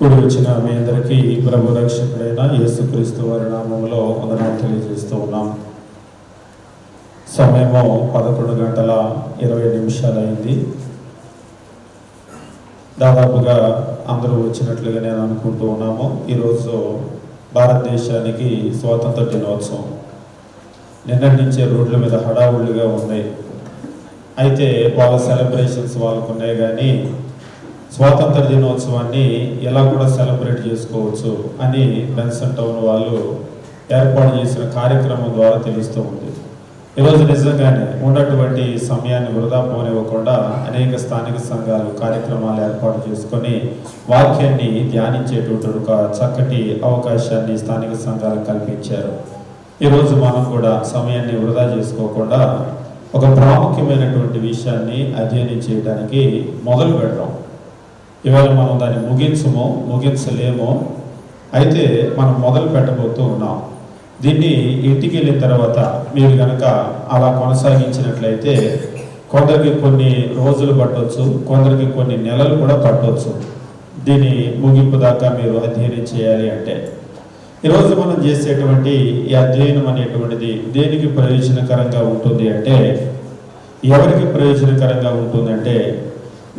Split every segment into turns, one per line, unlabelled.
కూడి వచ్చిన మీ అందరికీ ప్రభు రక్షకుడైన యేసుక్రీస్తు వారి నామములో వందనాలు తెలియజేస్తూ ఉన్నాం. సమయము 11:20 అయింది. దాదాపుగా అందరూ వచ్చినట్లుగా నేను అనుకుంటూ ఉన్నాము. ఈరోజు భారతదేశానికి స్వాతంత్ర దినోత్సవం. నిన్నటి నుంచే రోడ్ల మీద హడావుళ్ళుగా ఉన్నాయి. అయితే వాళ్ళ సెలబ్రేషన్స్ వాళ్ళకు ఉన్నాయి, కానీ స్వాతంత్ర దినోత్సవాన్ని ఎలా కూడా సెలబ్రేట్ చేసుకోవచ్చు అని బెన్సన్ టౌన్ వాళ్ళు ఏర్పాటు చేసిన కార్యక్రమం ద్వారా తెలుస్తూ ఉంది. ఈరోజు నిజంగానే ఉన్నటువంటి సమయాన్ని వృధా పోనివ్వకుండా అనేక స్థానిక సంఘాలు కార్యక్రమాలు ఏర్పాటు చేసుకొని వాక్యాన్ని ధ్యానించేటువంటి ఒక చక్కటి అవకాశాన్ని స్థానిక సంఘాలు కల్పించారు. ఈరోజు మనం కూడా సమయాన్ని వృధా చేసుకోకుండా ఒక ప్రాముఖ్యమైనటువంటి విషయాన్ని అధ్యయనం చేయడానికి మొదలు పెడదాం. ఇవాళ మనం దాన్ని ముగించలేమో, అయితే మనం మొదలు పెట్టబోతూ ఉన్నాం. దీన్ని ఇంటికి వెళ్ళిన తర్వాత మీరు కనుక అలా కొనసాగించినట్లయితే కొందరికి కొన్ని రోజులు పట్టవచ్చు, కొందరికి కొన్ని నెలలు కూడా పట్టవచ్చు. దీని ముగింపు దాకా మీరు అధ్యయనం చేయాలి అంటే. ఈరోజు మనం చేసేటువంటి ఈ అధ్యయనం అనేటువంటిది దేనికి ప్రయోజనకరంగా ఉంటుంది అంటే, ఎవరికి ప్రయోజనకరంగా ఉంటుందంటే,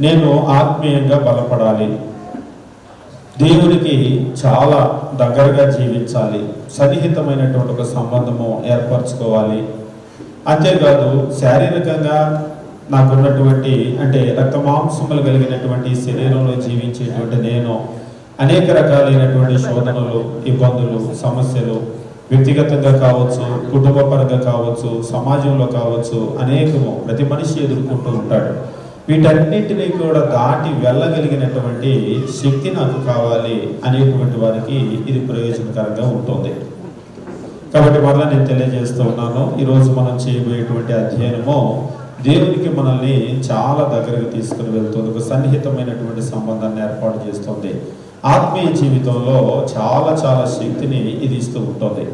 నేను ఆత్మీయంగా బలపడాలి, దేవునికి చాలా దగ్గరగా జీవించాలి, సన్నిహితమైనటువంటి ఒక సంబంధము ఏర్పరచుకోవాలి. అంతేకాదు శారీరకంగా నాకున్నటువంటి అంటే రక్తమాంసములు కలిగినటువంటి శరీరంలో జీవించేటువంటి నేను అనేక రకాలైనటువంటి శోధనలు, ఇబ్బందులు, సమస్యలు వ్యక్తిగతంగా కావచ్చు, కుటుంబపరంగా కావచ్చు, సమాజంలో కావచ్చు, అనేకము ప్రతి మనిషి ఎదుర్కొంటూ ఉంటాడు. వీటన్నింటినీ కూడా దాటి వెళ్ళగలిగినటువంటి శక్తి నాకు కావాలి అనేటువంటి వారికి ఇది ప్రయోజనకరంగా ఉంటుంది. కాబట్టి మరలా నేను తెలియజేస్తూ ఉన్నాను, ఈరోజు మనం చేయబోయేటువంటి అధ్యయనము దేవునికి మనల్ని చాలా దగ్గరకు తీసుకుని వెళ్తుంది, ఒక సన్నిహితమైనటువంటి సంబంధాన్ని ఏర్పాటు చేస్తుంది. ఆత్మీయ జీవితంలో చాలా చాలా శక్తిని ఇది ఇస్తూ ఉంటుంది.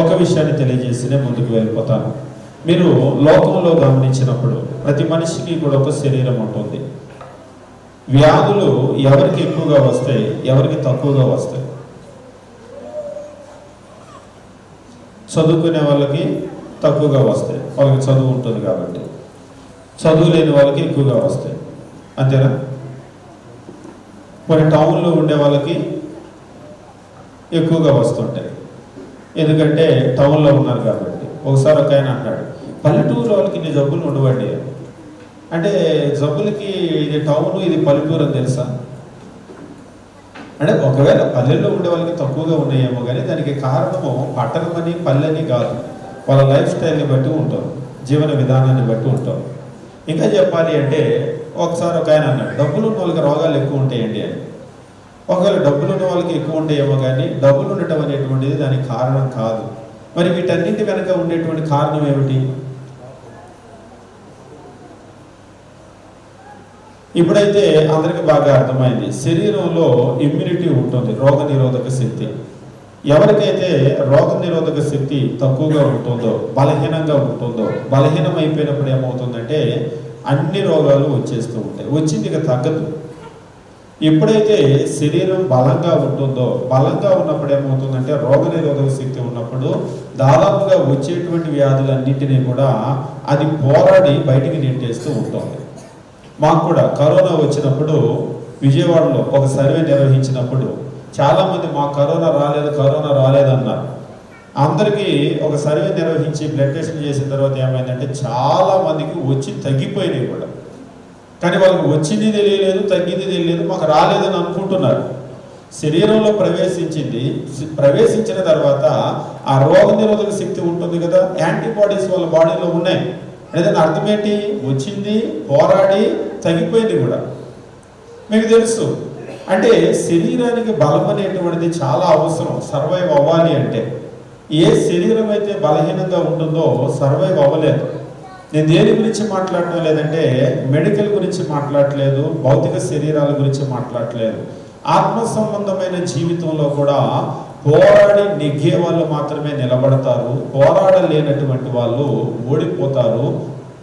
ఒక విషయాన్ని తెలియజేసినే ముందుకు వెళ్ళిపోతాను. మీరు లోకంలో గమనించినప్పుడు ప్రతి మనిషికి కూడా ఒక శరీరం ఉంటుంది. వ్యాధులు ఎవరికి ఎక్కువగా వస్తాయి, ఎవరికి తక్కువగా వస్తాయి? చదువుకునే వాళ్ళకి తక్కువగా వస్తాయి, వాళ్ళకి చదువు ఉంటుంది కాబట్టి. చదువు లేని వాళ్ళకి ఎక్కువగా వస్తాయి, అంతేనా? కొన్ని టౌన్లో ఉండే వాళ్ళకి ఎక్కువగా వస్తుంటాయి, ఎందుకంటే టౌన్లో ఉన్నారు కాబట్టి. ఒకసారి ఒక ఆయన అన్నాడు, పల్లెటూరు వాళ్ళకి ఇన్ని జబ్బులు ఉండవండి అంటే, జబ్బులకి ఇది టౌను, ఇది పల్లెటూరు అని తెలుసా? అంటే ఒకవేళ పల్లెల్లో ఉండే వాళ్ళకి తక్కువగా ఉన్నాయేమో, కానీ దానికి కారణము పట్టణమని పల్లెని కాదు, వాళ్ళ లైఫ్ స్టైల్ని బట్టి ఉంటాం, జీవన విధానాన్ని బట్టి ఉంటాం. ఇంకా చెప్పాలి అంటే, ఒకసారి ఒక ఆయన అన్నాడు, డబ్బులు ఉన్న వాళ్ళకి రోగాలు ఎక్కువ ఉంటాయండి అని. ఒకవేళ డబ్బులు ఉన్న వాళ్ళకి ఎక్కువ ఉంటాయేమో, కానీ డబ్బులు ఉండటం అనేటువంటిది దానికి కారణం కాదు. మరి వీటన్నింటి వెనక ఉండేటువంటి కారణం ఏమిటి? ఇప్పుడైతే అందరికీ బాగా అర్థమైంది, శరీరంలో ఇమ్యూనిటీ ఉంటుంది, రోగ నిరోధక శక్తి. ఎవరికైతే రోగ నిరోధక శక్తి తక్కువగా ఉంటుందో, బలహీనంగా ఉంటుందో, బలహీనం అయిపోయినప్పుడు ఏమవుతుందంటే అన్ని రోగాలు వచ్చేస్తూ ఉంటాయి, వచ్చింది ఇక తగ్గదు. ఎప్పుడైతే శరీరం బలంగా ఉంటుందో, బలంగా ఉన్నప్పుడు ఏమవుతుందంటే రోగ నిరోధక శక్తి ఉన్నప్పుడు దాదాపుగా వచ్చేటువంటి వ్యాధులన్నింటినీ కూడా అది పోరాడి బయటికి నెట్టేస్తూ ఉంటుంది. మాకు కూడా కరోనా వచ్చినప్పుడు విజయవాడలో ఒక సర్వే నిర్వహించినప్పుడు చాలామంది మాకు కరోనా రాలేదన్నారు. అందరికీ ఒక సర్వే నిర్వహించి బ్లడ్ టెస్ట్ చేసిన తర్వాత ఏమైందంటే చాలా మందికి వచ్చి తగ్గిపోయినాయి కూడా, కానీ వాళ్ళకి వచ్చింది తెలియలేదు, తగ్గింది తెలియలేదు, మాకు రాలేదని అనుకుంటున్నారు. శరీరంలో ప్రవేశించిన తర్వాత ఆ రోగ నిరోధక శక్తి ఉంటుంది కదా, యాంటీబాడీస్ వాళ్ళ బాడీలో ఉన్నాయి. ఏదైనా అర్థం ఏంటి? వచ్చింది, పోరాడి, తగ్గిపోయింది కూడా. మీకు తెలుసు అంటే శరీరానికి బలం అనేటువంటిది చాలా అవసరం సర్వైవ్ అవ్వాలి అంటే. ఏ శరీరం అయితే బలహీనంగా ఉంటుందో సర్వైవ్ అవ్వలేదు. నేను దేని గురించి మాట్లాడటం లేదంటే మెడికల్ గురించి మాట్లాడట్లేదు, భౌతిక శరీరాల గురించి మాట్లాడట్లేదు. ఆత్మ సంబంధమైన జీవితంలో కూడా పోరాడి నెగ్గే వాళ్ళు మాత్రమే నిలబడతారు, పోరాడలేనటువంటి వాళ్ళు ఓడిపోతారు.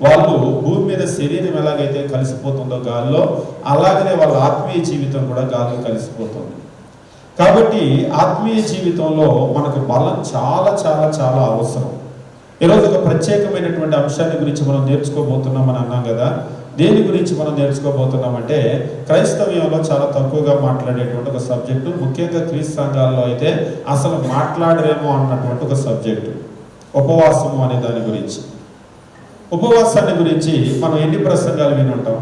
వాళ్ళు భూమి మీద శరీరం ఎలాగైతే కలిసిపోతుందో గాల్లో, అలాగనే వాళ్ళ ఆత్మీయ జీవితం కూడా గాల్లో కలిసిపోతుంది. కాబట్టి ఆత్మీయ జీవితంలో మనకు బలం చాలా చాలా చాలా అవసరం. ఈరోజు ఒక ప్రత్యేకమైనటువంటి అంశాన్ని గురించి మనం నేర్చుకోబోతున్నామని అన్నాం కదా. దేని గురించి మనం నేర్చుకోబోతున్నామంటే క్రైస్తవ్యంలో చాలా తక్కువగా మాట్లాడేటువంటి ఒక సబ్జెక్టు, ముఖ్యంగా క్రీస్తు సంఘాల్లో అయితే అసలు మాట్లాడరేమో అన్నటువంటి ఒక సబ్జెక్టు, ఉపవాసము అనే దాని గురించి. ఉపవాసాన్ని గురించి మనం ఎన్ని ప్రసంగాలు విని ఉంటాం.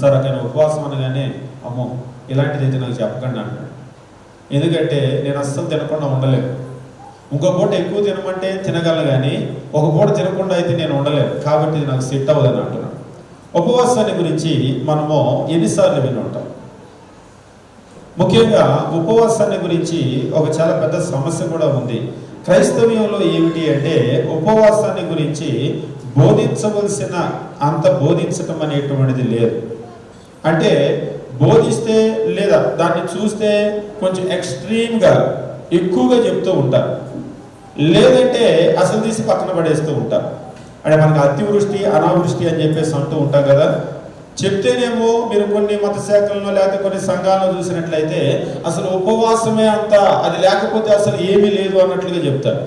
సార్ అక్కడ ఉపవాసం అనగానే అమ్మో ఇలాంటిది అయితే నాకు చెప్పకండి అంటాడు. ఎందుకంటే నేను అస్సలు తినకుండా ఉండలేను. ఇంకో పూట ఎక్కువ తినమంటే తినగలను, కానీ ఒక పూట తినకుండా అయితే నేను ఉండలేను, కాబట్టి ఇది నాకు సెట్ అవ్వదని అంటున్నాను. ఉపవాసాన్ని గురించి మనము ఎన్నిసార్లు విని ఉంటాం. ముఖ్యంగా ఉపవాసాన్ని గురించి ఒక చాలా పెద్ద సమస్య కూడా ఉంది క్రైస్తవ్యంలో. ఏమిటి అంటే ఉపవాసాన్ని గురించి బోధించవలసిన అంత బోధించటం అనేటువంటిది లేదు. అంటే బోధిస్తే లేదా దాన్ని చూస్తే కొంచెం ఎక్స్ట్రీమ్గా ఎక్కువగా చెప్తూ ఉంటారు, లేదంటే అసలు తీసి పక్కన పడేస్తూ ఉంటారు. అంటే మనకు అతివృష్టి అనావృష్టి అని చెప్పేసి అంటూ ఉంటాం కదా. చెప్తేనేమో మీరు కొన్ని మత శాఖలను లేకపోతే కొన్ని సంఘాలను చూసినట్లయితే అసలు ఉపవాసమే అంత, అది లేకపోతే అసలు ఏమీ లేదు అన్నట్లుగా చెప్తారు.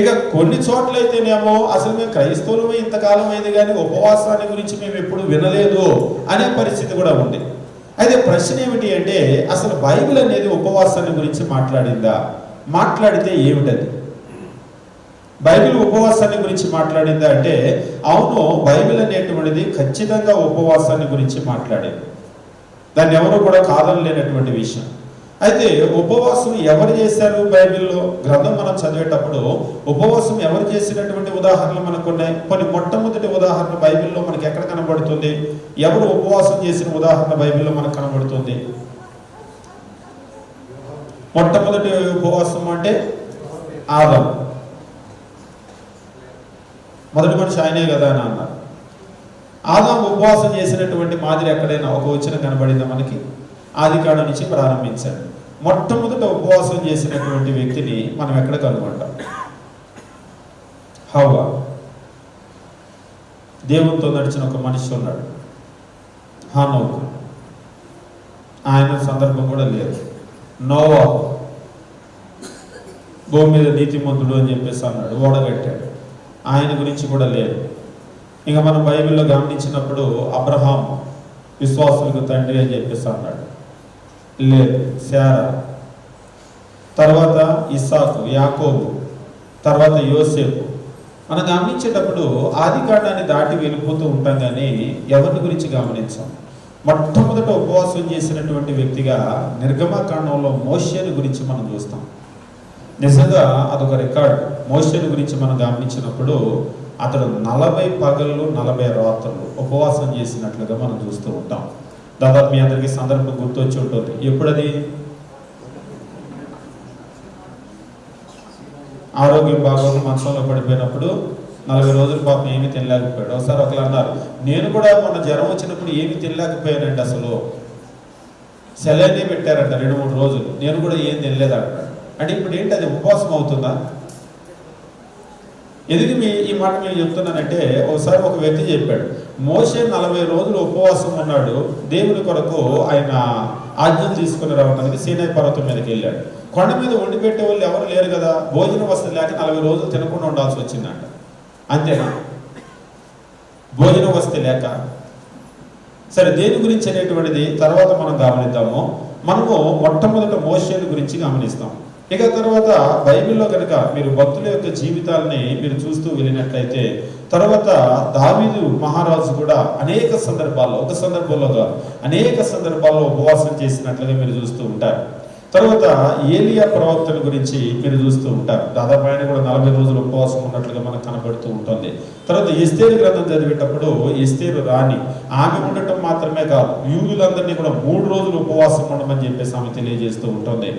ఇక కొన్ని చోట్లయితేనేమో అసలు మేము క్రైస్తవులమే ఇంతకాలం అయింది కానీ ఉపవాసాన్ని గురించి మేము ఎప్పుడు వినలేదు అనే పరిస్థితి కూడా ఉంది. అయితే ప్రశ్న ఏమిటి అంటే అసలు బైబిల్ అనేది ఉపవాసాన్ని గురించి మాట్లాడిందా? మాట్లాడితే ఏమిటది? బైబిల్ ఉపవాసాన్ని గురించి మాట్లాడిందా అంటే అవును, బైబిల్ అనేటువంటిది ఖచ్చితంగా ఉపవాసాన్ని గురించి మాట్లాడేది. దాన్ని ఎవరు కూడా కాదనలేనటువంటి విషయం. అయితే ఉపవాసం ఎవరు చేశారు బైబిల్లో? గ్రంథం మనం చదివేటప్పుడు ఉపవాసం ఎవరు చేసినటువంటి ఉదాహరణలు మనకు ఉన్నాయి. కొన్ని మొట్టమొదటి ఉదాహరణ బైబిల్లో మనకి ఎక్కడ కనబడుతుంది? ఎవరు ఉపవాసం చేసిన ఉదాహరణ బైబిల్లో మనకు కనబడుతుంది? మొట్టమొదటి ఉపవాసం అంటే ఆదాము. మొదటి మనిషి ఆయనే కదా అని అన్నారు. ఆదాము ఉపవాసం చేసినటువంటి మాదిరి ఎక్కడైనా ఒక వచనం కనబడిందా మనకి? ఆదికాండం నుంచి ప్రారంభించాడు. మొట్టమొదట ఉపవాసం చేసినటువంటి వ్యక్తిని మనం ఎక్కడ కనుగొంటాం? హవ్వ. దేవునితో నడిచిన ఒక మనిషి ఉన్నాడు, హనోకు. ఆయన సందర్భం కూడా లేదు. నోవాహు భూమి మీద నీతిమంతుడు అని చెప్పేసి అన్నాడు, ఓడగట్టాడు. ఆయన గురించి కూడా లేదు. ఇంకా మనం బైబిల్లో గమనించినప్పుడు అబ్రహాం విశ్వాసులకు తండ్రి అని చెప్పేసి అన్నాడు, లేదు. శారా, తర్వాత ఇస్సాకు, యాకోబు, తర్వాత యోసేపు. మనం గమనించేటప్పుడు ఆదికాండాన్ని దాటి వెళ్ళిపోతూ ఉంటాం, కానీ ఎవరిని గురించి గమనించాం. మొట్టమొదట ఉపవాసం చేసినటువంటి వ్యక్తిగా నిర్గమకాండంలో మోషేని గురించి మనం చూస్తాం. నిజంగా అదొక రికార్డు. మోషేని గురించి మనం గమనించినప్పుడు అతడు 40 పగళ్ళు 40 రాత్రులు ఉపవాసం చేసినట్లుగా మనం చూస్తూ ఉంటాం. దాదాపు మీ అందరికీ సందర్భం గుర్తొచ్చి ఉంటుంది. ఎప్పుడది? ఆరోగ్యం బాగోదు, మంచంలో పడిపోయినప్పుడు 40 రోజులు పాపం ఏమీ తినలేకపోయాడు. ఒకసారి ఒకరు అన్నారు, నేను కూడా మొన్న జ్వరం వచ్చినప్పుడు ఏమీ తినలేకపోయానండి, అసలు సెలైనే పెట్టారంట 2-3 రోజులు, నేను కూడా ఏం తినలేదు అంటాడు. అంటే ఇప్పుడు ఏంటి, అది ఉపవాసం అవుతుందా? ఎందుకు ఈ మాట నేను చెప్తున్నానంటే ఒకసారి ఒక వ్యక్తి చెప్పాడు, మోషే 40 రోజులు ఉపవాసం ఉన్నాడు, దేవుని కొరకు ఆయన ఆజ్ఞలు తీసుకుని రావడానికి సీనాయి పర్వతం మీదకి వెళ్ళాడు. కొండ మీద వండి పెట్టే వాళ్ళు ఎవరు లేరు కదా, భోజన వసతి లేక 40 రోజులు తినకుండా ఉండాల్సి వచ్చిందంట. అంతేనా? భోజన వసతి లేక. సరే, దేని గురించి అనేటువంటిది తర్వాత మనం గమనిద్దాము. మనము మొట్టమొదట మోషేని గురించి గమనిస్తాం. ఇక తర్వాత బైబిల్లో కనుక మీరు భక్తుల యొక్క జీవితాలని మీరు చూస్తూ వెళ్ళినట్లయితే తర్వాత దావీదు మహారాజు కూడా అనేక సందర్భాల్లో, ఒక సందర్భంలో కాదు అనేక సందర్భాల్లో ఉపవాసం చేసినట్లుగా మీరు చూస్తూ ఉంటారు. తర్వాత ఏలియా ప్రవక్తల గురించి మీరు చూస్తూ ఉంటారు. దాదాపు ఆయన కూడా 40 రోజులు ఉపవాసం ఉన్నట్లుగా మనకు కనబడుతూ ఉంటుంది. తర్వాత ఎస్తేరు గ్రంథం చదివేటప్పుడు ఎస్తేరు రాణి, ఆమె ఉండటం మాత్రమే కాదు, యూదులందరినీ కూడా 3 రోజులు ఉపవాసం ఉండమని చెప్పేసి ఆమె తెలియజేస్తూ ఉంటుంది.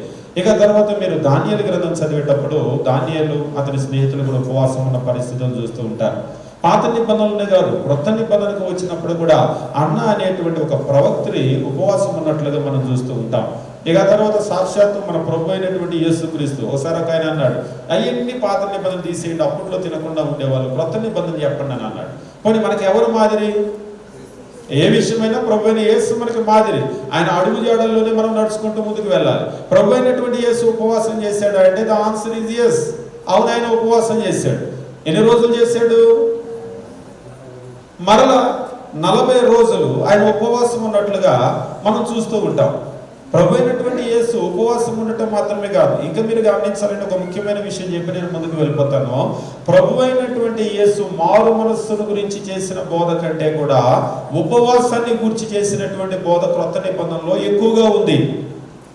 ఇక తర్వాత మీరు దానియేలు గ్రంథం చదివేటప్పుడు దానియేలు అతని స్నేహితులు కూడా ఉపవాసం ఉన్న పరిస్థితులు చూస్తూ ఉంటారు. పాత నిబంధనలనే కాదు, క్రొత్త నిబంధనకు వచ్చినప్పుడు కూడా అన్న అనేటువంటి ఒక ప్రవక్తని ఉపవాసం ఉన్నట్లుగా మనం చూస్తూ ఉంటాం. ఇక తర్వాత సాక్షాత్తు మన ప్రభు అయినటువంటి యేసుక్రీస్తు ఒకసారి ఒక ఆయన అన్నాడు, అవన్నీ పాత నిబంధన తీసేయండి, అప్పట్లో తినకుండా ఉండేవాళ్ళు, క్రొత్త నిబంధన చెప్పండి అని అన్నాడు. పోనీ మనకి ఎవరు మాదిరి? ఏ విషయమైనా ప్రభు అయిన యేసు మనకి మాదిరి. ఆయన అడుగు జాడల్లోనే మనం నడుచుకుంటూ ముందుకు వెళ్ళాలి. ప్రభు అయినటువంటి యేసు ఉపవాసం చేశాడు అంటే ద ఆన్సర్ ఈజ్ ఎస్. అవును, ఆయన ఉపవాసం చేశాడు. ఎన్ని రోజులు చేశాడు? మరలా 40 రోజులు ఆయన ఉపవాసం ఉన్నట్లుగా మనం చూస్తూ ఉంటాం. ప్రభు అయినటువంటి యేసు ఉపవాసం ఉండటం మాత్రమే కాదు, ఇంకా మీరు గమనించాలంటే ఒక ముఖ్యమైన విషయం చెప్పి నేను ముందుకు వెళ్ళిపోతాను. ప్రభు అయినటువంటి యేసు మారు మనస్సును గురించి చేసిన బోధ కంటే కూడా ఉపవాసాన్ని గురించి చేసినటువంటి బోధ క్రొత్త నిబంధనలో ఎక్కువగా ఉంది.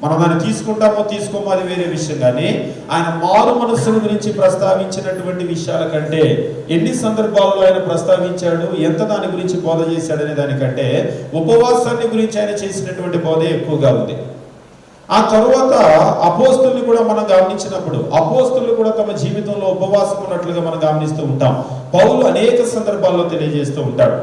మనం దాన్ని తీసుకుంటామో తీసుకోమో అది వేరే విషయం, కానీ ఆయన మారు మనస్సును గురించి ప్రస్తావించినటువంటి విషయాల కంటే ఎన్ని సందర్భాల్లో ఆయన ప్రస్తావించాడు, ఎంత దాని గురించి బోధ చేశాడనే దానికంటే ఉపవాసాన్ని గురించి ఆయన చేసినటువంటి బోధ ఎక్కువగా ఉంది. ఆ తరువాత అపోస్తుల్ని కూడా మనం గమనించినప్పుడు అపోస్తులు కూడా తమ జీవితంలో ఉపవాసం ఉన్నట్లుగా మనం గమనిస్తూ ఉంటాం. పౌలు అనేక సందర్భాల్లో తెలియజేస్తూ ఉంటాడు.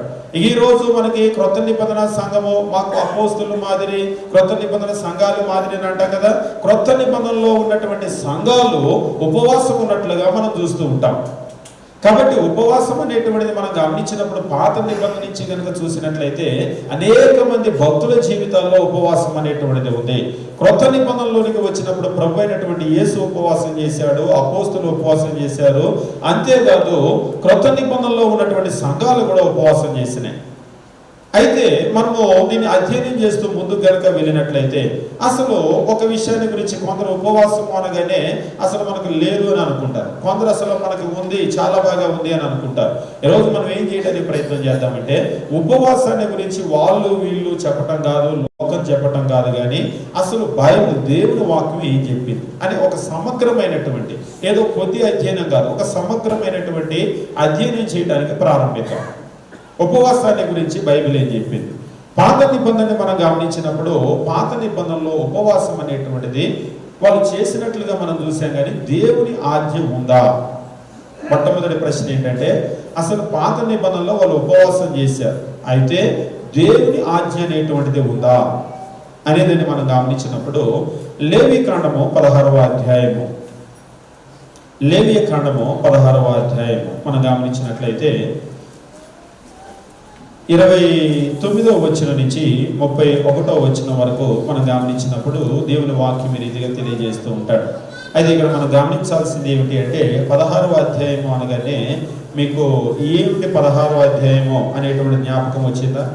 ఈ రోజు మనకి క్రొత్త నిబంధన సంఘము మాకు అపోస్తులు మాదిరి, క్రొత్త నిబంధన సంఘాలు మాదిరి అని అంటాం కదా. క్రొత్త నిబంధనలో ఉన్నటువంటి సంఘాలు ఉపవాసం ఉన్నట్లుగా మనం చూస్తూ ఉంటాం. కాబట్టి ఉపవాసం అనేటువంటిది మనం గమనించినప్పుడు పాత నిబంధన నుంచి కనుక చూసినట్లయితే అనేక మంది భక్తుల జీవితాల్లో ఉపవాసం అనేటువంటిది ఉంది. క్రొత్త నిబంధనలోనికి వచ్చినప్పుడు ప్రభు అయినటువంటి యేసు ఉపవాసం చేశాడు, అపోస్తులు ఉపవాసం చేశారు. అంతేకాదు క్రొత్త నిబంధనలో ఉన్నటువంటి సంఘాలు కూడా ఉపవాసం చేసినాయి. అయితే మనము దీన్ని అధ్యయనం చేస్తూ ముందుకు కనుక వెళ్ళినట్లయితే అసలు ఒక విషయాన్ని గురించి కొందరు ఉపవాసం అనగానే అసలు మనకు లేదు అని అనుకుంటారు, కొందరు అసలు మనకు ఉంది, చాలా బాగా ఉంది అని అనుకుంటారు. ఈరోజు మనం ఏం చేయడానికి ప్రయత్నం చేద్దామంటే ఉపవాసాన్ని గురించి వాళ్ళు వీళ్ళు చెప్పటం కాదు, లోకం చెప్పటం కాదు, కానీ అసలు బైబిల్ దేవుని వాక్యం ఏం చెప్పింది అని ఒక సమగ్రమైనటువంటి, ఏదో కొద్ది అధ్యయనం కాదు, ఒక సమగ్రమైనటువంటి అధ్యయనం చేయడానికి ప్రారంభిద్దాం. ఉపవాసాన్ని గురించి బైబిల్ ఏం చెప్పింది? పాత నిబంధనని మనం గమనించినప్పుడు పాత నిబంధనలో ఉపవాసం అనేటువంటిది వాళ్ళు చేసినట్లుగా మనం చూసాం, కానీ దేవుని ఆజ్ఞ ఉందా? మొట్టమొదటి ప్రశ్న ఏంటంటే అసలు పాత నిబంధనలో వాళ్ళు ఉపవాసం చేశారు, అయితే దేవుని ఆజ్ఞ అనేటువంటిది ఉందా అనేది మనం గమనించినప్పుడు లేవి కాండము 16వ అధ్యాయము, లేవి కాండము 16వ అధ్యాయము మనం గమనించినట్లయితే 29వ వచనం నుంచి 31వ వచనం వరకు మనం గమనించినప్పుడు దేవుని వాక్యం ఈ రీతిగా తెలియజేస్తూ ఉంటాడు. అయితే ఇక్కడ మనం గమనించాల్సింది ఏమిటి అంటే 16వ అధ్యాయము అనగానే మీకు ఏమిటి 16వ అధ్యాయము అనేటువంటి జ్ఞాపకం వచ్చిందా?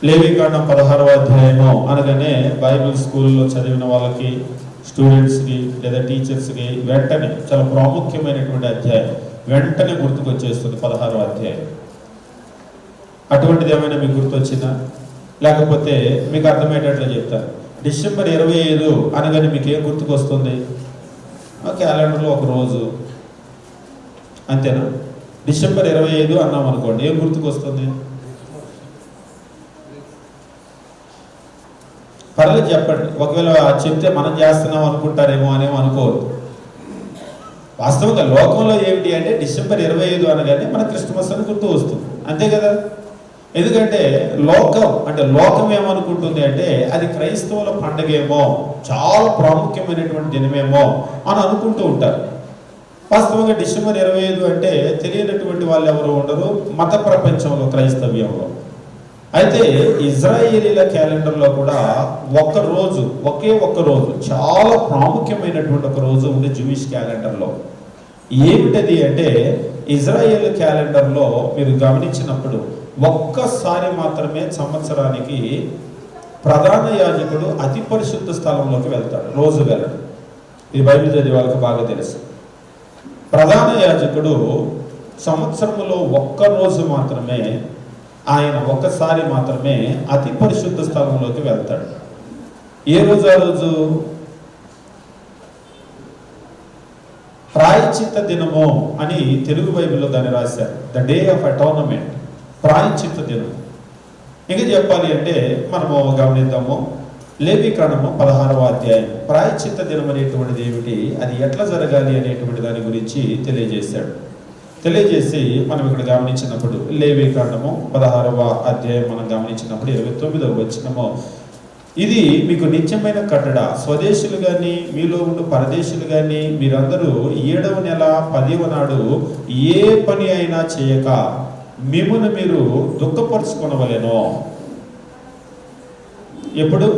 లేవికాండం 16వ అధ్యాయము అనగానే బైబిల్ స్కూల్లో చదివిన వాళ్ళకి, స్టూడెంట్స్కి లేదా టీచర్స్కి వెంటనే చాలా ప్రాముఖ్యమైనటువంటి అధ్యాయం వెంటనే గుర్తుకొచ్చేస్తుంది 16వ అధ్యాయం. అటువంటిది ఏమైనా మీకు గుర్తొచ్చిందా? లేకపోతే మీకు అర్థమయ్యేటట్లు చెప్తారు. డిసెంబర్ 25 అనగానే మీకు ఏం గుర్తుకొస్తుంది? క్యాలెండర్లో ఒక రోజు, అంతేనా? డిసెంబర్ 25 అన్నాం అనుకోండి, ఏం గుర్తుకొస్తుంది? పర్లేదు చెప్పండి. ఒకవేళ చెప్తే మనం చేస్తున్నాం అనుకుంటారేమో అనేమో అనుకోవద్దు. వాస్తవంగా లోకంలో ఏమిటి అంటే డిసెంబర్ 25 అనగానే మన క్రిస్మస్ అని గుర్తు వస్తుంది, అంతే కదా? ఎందుకంటే లోకం ఏమనుకుంటుంది అంటే అది క్రైస్తవుల పండగేమో, చాలా ప్రాముఖ్యమైనటువంటి దినమేమో అని అనుకుంటూ ఉంటారు. వాస్తవంగా డిసెంబర్ 25 అంటే తెలియనటువంటి వాళ్ళు ఎవరు ఉండరు మత ప్రపంచంలో, క్రైస్తవ్యంలో. అయితే ఇజ్రాయేలీల క్యాలెండర్లో కూడా ఒకే ఒక్క రోజు చాలా ప్రాముఖ్యమైనటువంటి ఒక రోజు ఉంది జూయిష్ క్యాలెండర్లో. ఏమిటది అంటే ఇజ్రాయేల్ క్యాలెండర్లో మీరు గమనించినప్పుడు ఒక్కసారి మాత్రమే సంవత్సరానికి ప్రధాన యాజకుడు అతి పరిశుద్ధ స్థలంలోకి వెళ్తాడు, రోజు వెళ్ళడు. ఇది బైబిల్ చదివే వాళ్ళకి బాగా తెలుసు. ప్రధాన యాజకుడు సంవత్సరంలో ఒక్కరోజు మాత్రమే, ఆయన ఒక్కసారి మాత్రమే అతి పరిశుద్ధ స్థలంలోకి వెళ్తాడు. ఏ రోజు? ఆ రోజు ప్రాయశ్చిత్త దినము అని తెలుగు బైబిల్లో దాన్ని రాశారు, ద డే ఆఫ్ అటార్నమెంట్, ప్రాయశ్చిత్త దినం. ఇంకా చెప్పాలి అంటే మనము గమనిద్దాము, లేవికాండము 16వ అధ్యాయం ప్రాయశ్చిత్త దినం అనేటువంటిది ఏమిటి, అది ఎట్లా జరగాలి అనేటువంటి దాని గురించి తెలియజేసి మనం ఇక్కడ గమనించినప్పుడు లేవికాండము 16వ అధ్యాయం మనం గమనించినప్పుడు 29వ వచనము, ఇది మీకు నిత్యమైన కట్టడ, స్వదేశులు కానీ మీలో ఉండు పరదేశులు కానీ మీరందరూ 7వ నెల 10వ నాడు ఏ పని అయినా చేయక మిమ్మును మీరు దుఃఖపరుచుకొనవలెను. ఎప్పుడు?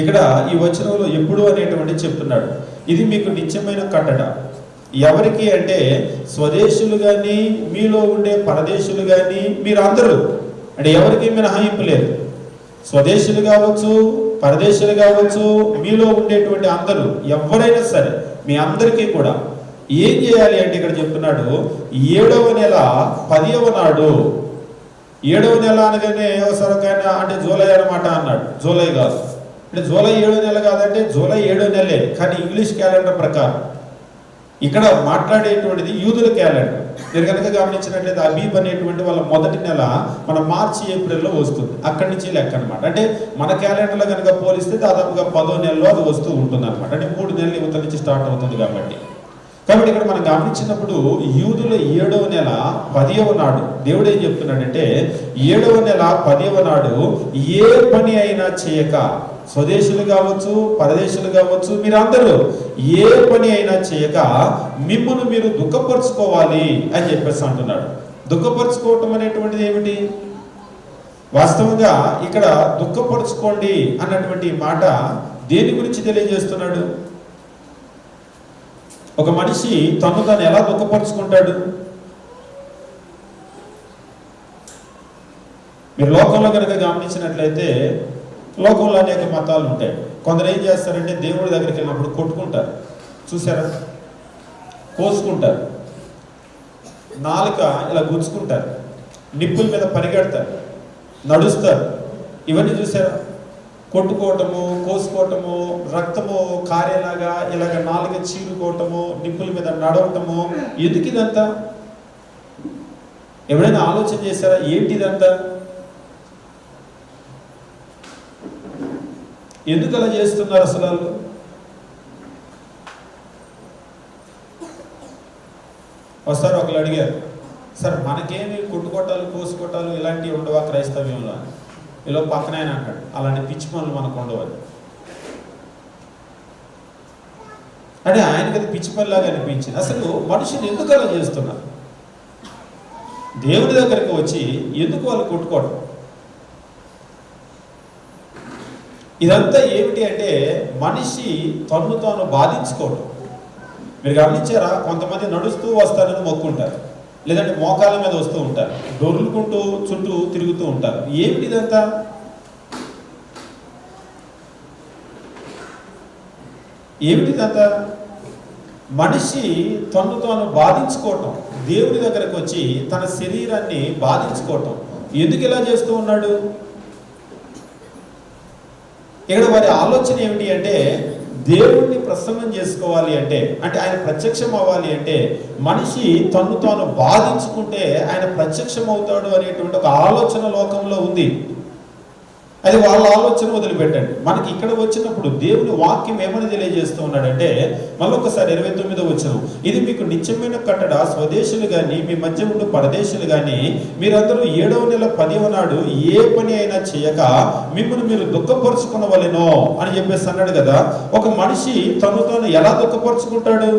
ఇక్కడ ఈ వచనంలో ఎప్పుడు అనేటువంటి చెప్తున్నాడు. ఇది మీకు నిత్యమైన కట్టడ. ఎవరికి అంటే స్వదేశులు కానీ మీలో ఉండే పరదేశులు కానీ మీరు అందరూ, అంటే ఎవరికి మినహాయింపు లేదు. స్వదేశులు కావచ్చు, పరదేశులు కావచ్చు, మీలో ఉండేటువంటి అందరూ ఎవరైనా సరే మీ అందరికీ కూడా ఏం చేయాలి అంటే ఇక్కడ చెప్తున్నాడు 7వ నెల 10వ నాడు. 7వ నెల అనగానే ఒకసారి అంటే జూలై అనమాట అన్నాడు. జూలై కాదు అంటే జూలై 7వ నెల కాదంటే జూలై 7వ నెలే, కానీ ఇంగ్లీష్ క్యాలెండర్ ప్రకారం. ఇక్కడ మాట్లాడేటువంటిది యూదుల క్యాలెండర్. మీరు కనుక గమనించినట్లయితే అబీబ్ అనేటువంటి వాళ్ళ మొదటి నెల మన మార్చి ఏప్రిల్లో వస్తుంది. అక్కడి నుంచి లెక్క అనమాట. అంటే మన క్యాలెండర్లో కనుక పోలిస్తే దాదాపుగా 10వ నెలలో అది వస్తూ ఉంటుంది అనమాట. అంటే 3 నెలలు యువత నుంచి స్టార్ట్ అవుతుంది కాబట్టి ఇక్కడ మనం గమనించినప్పుడు యూదుల 7వ నెల 10వ నాడు దేవుడు ఏం చెప్తున్నాడంటే 7వ నెల 10వ నాడు ఏ పని అయినా చేయక, స్వదేశులు కావచ్చు, పరదేశులు కావచ్చు, మీరందరూ ఏ పని అయినా చేయక మిమ్మును మీరు దుఃఖపరుచుకోవాలి అని చెప్పేసి అంటున్నాడు. దుఃఖపరుచుకోవటం అనేటువంటిది ఏమిటి? వాస్తవంగా ఇక్కడ దుఃఖపరుచుకోండి అన్నటువంటి మాట దేని గురించి తెలియజేస్తున్నాడు? ఒక మనిషి తను తాను ఎలా దుఃఖపరుచుకుంటాడు? మీరు లోకంలో కనుక గమనించినట్లయితే లోకంలో అనేక మతాలు ఉంటాయి. కొందరు ఏం చేస్తారంటే దేవుడి దగ్గరికి వెళ్ళినప్పుడు కొట్టుకుంటారు, చూసారా? కోసుకుంటారు, నాలుక ఇలా గుచ్చుకుంటారు, నిప్పుల మీద పరిగెడతారు, నడుస్తారు. ఇవన్నీ చూసారా? కొట్టుకోవటము, కోసుకోవటము, రక్తము కారేలాగా ఇలాగ నాలుక చీరుకోవటము, నిప్పుల మీద నడవటము. ఎందుకు ఇదంతా? ఎవరైనా ఆలోచన చేశారా? ఏంటి ఇదంతా? ఎందుకు అలా చేస్తున్నారు అసలు వాళ్ళు? ఒకసారి ఒకళ్ళు అడిగారు, సార్ మనకేమి కొట్టుకోటాలు, కోసుకోటాలు ఇలాంటివి ఉండవా క్రైస్తవ్యంలో? ఇలా పక్కన ఆయన అంటాడు, అలాంటి పిచ్చి పనులు మనకు ఉండవాలి. అంటే ఆయనకి అది పిచ్చి పనిలాగా అనిపించింది. అసలు మనుషులు ఎందుకు అలా చేస్తున్నారు? దేవుడి దగ్గరికి వచ్చి ఎందుకు వాళ్ళు కొట్టుకోవడం? ఇదంతా ఏమిటి అంటే మనిషి తన్ను తాను బాధించుకోవడం. మీరు గమనించారా? కొంతమంది నడుస్తూ వస్తారని మొక్కుంటారు, లేదంటే మోకాల మీద వస్తూ ఉంటారు, డొర్లుకుంటూ చుట్టూ తిరుగుతూ ఉంటారు. ఏమిటి ఇదంతా? ఏమిటిదంతా? మనిషి తన్ను తాను బాధించుకోవటం, దేవుడి దగ్గరకు వచ్చి తన శరీరాన్ని బాధించుకోవటం. ఎందుకు ఇలా చేస్తూ ఉన్నాడు? ఇక్కడ వారి ఆలోచన ఏమిటి అంటే దేవుణ్ణి ప్రసన్నం చేసుకోవాలి అంటే ఆయన ప్రత్యక్షం అవ్వాలి అంటే మనిషి తన్ను తాను బాధించుకుంటే ఆయన ప్రత్యక్షం అవుతాడు అనేటువంటి ఒక ఆలోచన లోకంలో ఉంది. అది వాళ్ళ ఆలోచన వదిలిపెట్టండి. మనకి ఇక్కడ వచ్చినప్పుడు దేవుని వాక్యం ఏమని తెలియజేస్తూ ఉన్నాడంటే మళ్ళొకసారి 29వ వచనం, ఇది మీకు నిత్యమైన కట్టడ. స్వదేశులు కానీ మీ మధ్య ఉండే పరదేశులు కానీ మీరందరూ 7వ నెల 10వ నాడు ఏ పని అయినా చేయక మిమ్మల్ని మీరు దుఃఖపరుచుకునవలెనో అని చెప్పేసి అన్నాడు కదా. ఒక మనిషి తను తాను ఎలా దుఃఖపరుచుకుంటాడు?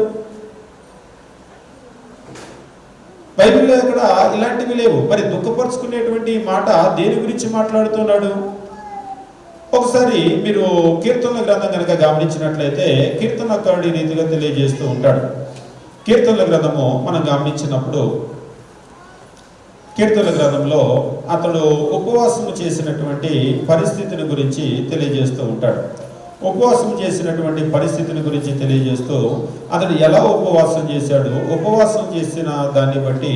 బైబిల్లో అక్కడ ఇలాంటివి లేవు. మరి దుఃఖపరుచుకునేటువంటి మాట దేని గురించి మాట్లాడుతున్నాడు? ఒకసారి మీరు కీర్తనల గ్రంథం కనుక గమనించినట్లయితే కీర్తనకారుడు ఈ రీతిగా తెలియజేస్తూ ఉంటాడు. కీర్తనల గ్రంథము మనం గమనించినప్పుడు కీర్తనల గ్రంథంలో అతడు ఉపవాసము చేసినటువంటి పరిస్థితిని గురించి తెలియజేస్తూ ఉంటాడు. ఉపవాసం చేసినటువంటి పరిస్థితిని గురించి తెలియజేస్తూ అతడు ఎలా ఉపవాసం చేశాడు, ఉపవాసం చేసిన దాన్ని బట్టి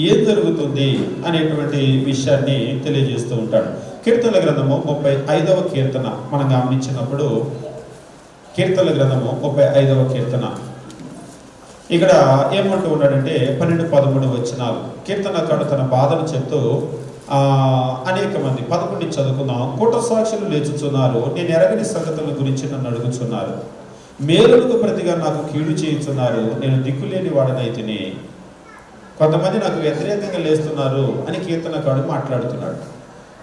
ఏం జరుగుతుంది అనేటువంటి విషయాన్ని తెలియజేస్తూ ఉంటాడు. కీర్తనల గ్రంథము 35వ కీర్తన మనం గమనించినప్పుడు కీర్తనల గ్రంథము 35వ కీర్తన ఇక్కడ ఏమంటూ ఉన్నాడంటే 12-13 వచనాలు. కీర్తనకారుడు తన బాధను చెప్తూ అనేక మంది 11 చదువుకుందాం. కూట సాక్షులు లేచుచున్నారు, నేను ఎరగని సంగతుల గురించి నన్ను అడుగుచున్నారు. మేలులకు ప్రతిగా నాకు కీడు చేయుచున్నారు, నేను దిక్కులేని వాడనైతిని. కొంతమంది నాకు వ్యతిరేకంగా లేస్తున్నారు అని కీర్తనకారుడు మాట్లాడుతున్నాడు.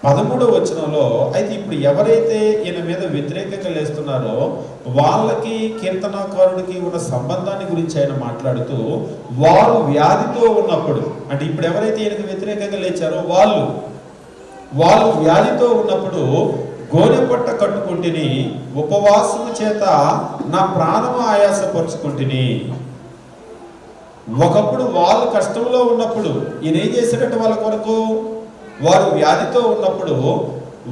13వ వచనంలో అయితే ఇప్పుడు ఎవరైతే ఈయన మీద వ్యతిరేకంగా లేస్తున్నారో వాళ్ళకి కీర్తనాకారుడికి ఉన్న సంబంధాన్ని గురించి ఆయన మాట్లాడుతూ, వారు వ్యాధితో ఉన్నప్పుడు, అంటే ఇప్పుడు ఎవరైతే ఈయనకు వ్యతిరేకంగా లేచారో వాళ్ళు వ్యాధితో ఉన్నప్పుడు గోనెపట్ట కట్టుకుంటుని, ఉపవాసము చేత నా ప్రాణము ఆయాసపరుచుకుంటుని. ఒకప్పుడు వాళ్ళు కష్టంలో ఉన్నప్పుడు ఈయన ఏం చేశాడంటే వాళ్ళ కొరకు, వారు వ్యాధితో ఉన్నప్పుడు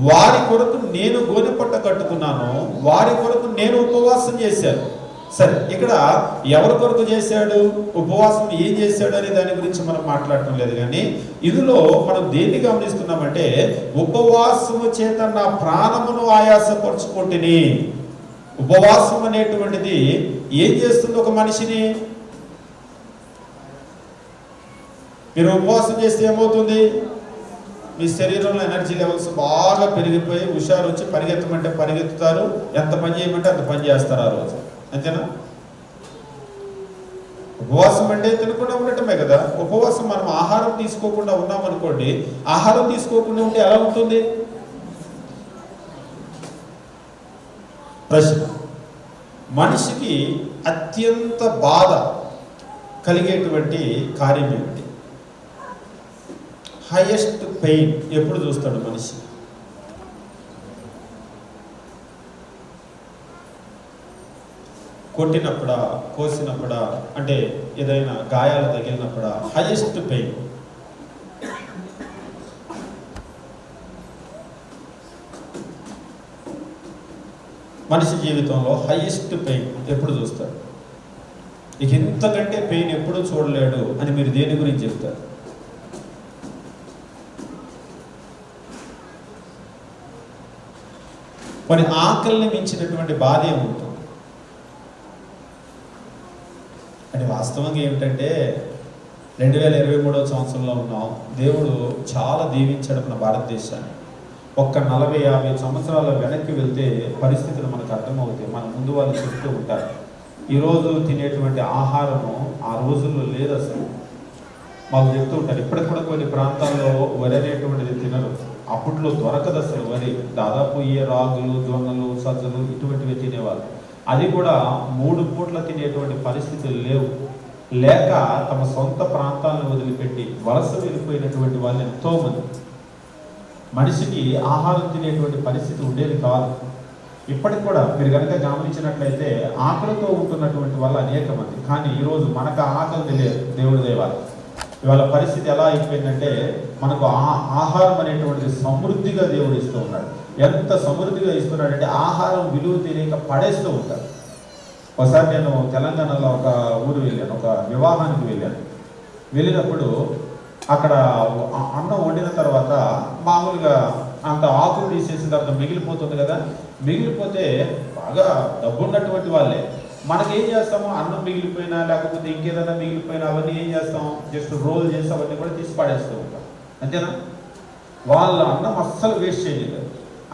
వారి కొరకు నేను గోనెపట్ట కట్టుకున్నాను, వారి కొరకు నేను ఉపవాసం చేశాను. సరే, ఇక్కడ ఎవరి కొరకు చేశాడు, ఉపవాసం ఏం చేశాడు అనే దాని గురించి మనం మాట్లాడటం లేదు. కానీ ఇందులో మనం దేన్ని గమనిస్తున్నామంటే, ఉపవాసము చేత నా ప్రాణమును ఆయాసపరుచుకుంటుని. ఉపవాసం అనేటువంటిది ఏం చేస్తుంది ఒక మనిషిని? మీరు ఉపవాసం చేస్తే ఏమవుతుంది? మీ శరీరంలో ఎనర్జీ లెవెల్స్ బాగా పెరిగిపోయి హుషారు వచ్చి పరిగెత్తమంటే పరిగెత్తుతారు, ఎంత పని చేయమంటే అంత పని చేస్తారు ఆ రోజు. అంతేనా? ఉపవాసం అంటే తినకుండా ఉండటమే కదా. ఉపవాసం మనం ఆహారం తీసుకోకుండా ఉన్నామనుకోండి, ఆహారం తీసుకోకుండా ఉంటే ఎలా ఉంటుంది? ప్రశ్న. మనిషికి అత్యంత బాధ కలిగేటువంటి కార్యం ఏమిటి? హైయెస్ట్ పెయిన్ ఎప్పుడు చూస్తాడు మనిషి? కొట్టినప్పుడా, కోసినప్పుడా, అంటే ఏదైనా గాయాలు తగిలినప్పుడా? Highest pain. మనిషి జీవితంలో హైయెస్ట్ పెయిన్ ఎప్పుడు చూస్తాడు? ఇక ఇంతకంటే పెయిన్ ఎప్పుడూ చూడలేడు అని మీరు దేని గురించి చెప్తారు? మరి ఆకలిని మించినటువంటి బాధ ఏముంటుంది అంటే, వాస్తవంగా ఏమిటంటే 2023వ సంవత్సరంలో ఉన్నాం. దేవుడు చాలా దీవించాడు మన భారతదేశాన్ని. ఒక్క 40-50 సంవత్సరాల వెనక్కి వెళ్తే పరిస్థితులు మనకు అర్థమవుతాయి. మన ముందు వాళ్ళు చెప్తూ ఉంటారు, ఈరోజు తినేటువంటి ఆహారము ఆ రోజుల్లో లేదు అసలు. మాకు చెప్తూ ఉంటారు, ఇప్పటికి కూడా కొన్ని ప్రాంతాల్లో వరి అనేటువంటిది తినరు. అప్పట్లో దొరకదు అసలు వరి. దాదాపు ఏ రాగులు, జొన్నలు, సజ్జలు ఇటువంటివి తినేవాళ్ళు. అది కూడా 3 పూట్ల తినేటువంటి పరిస్థితులు లేవు. లేక తమ సొంత ప్రాంతాలను వదిలిపెట్టి వలస వెళ్ళిపోయినటువంటి వాళ్ళు ఎంతోమంది. మనిషికి ఆహారం తినేటువంటి పరిస్థితి ఉండేది కాదు. ఇప్పటికి కూడా మీరు కనుక గమనించినట్లయితే ఆకలితో ఉంటున్నటువంటి వాళ్ళు అనేక మంది. కానీ ఈరోజు మనకు ఆకలి తెలియదు, దేవుడి దైవాలు. ఇవాళ పరిస్థితి ఎలా అయిపోయిందంటే, మనకు ఆహారం అనేటువంటిది సమృద్ధిగా దేవుడు ఇస్తూ ఉన్నాడు. ఎంత సమృద్ధిగా ఇస్తున్నాడంటే ఆహారం విలువ తెలియక పడేస్తూ ఉంటారు. ఒకసారి నేను తెలంగాణలో ఒక ఊరు వెళ్ళాను, ఒక వివాహానికి వెళ్ళాను. వెళ్ళినప్పుడు అక్కడ అన్నం వండిన తర్వాత మామూలుగా అంత ఆకులు తీసేసిన తర్వాత మిగిలిపోతుంది కదా. మిగిలిపోతే బాగా డబ్బు ఉన్నటువంటి వాళ్ళే. మనకేం చేస్తాము, అన్నం మిగిలిపోయినా లేకపోతే ఇంకేదైనా మిగిలిపోయినా అవన్నీ ఏం చేస్తాం, జస్ట్ రోల్ చేసి అవన్నీ కూడా తీసి పాడేస్తూ ఉంటాం. అంతేనా? వాళ్ళ అన్నం అస్సలు వేస్ట్ చేయలేదు.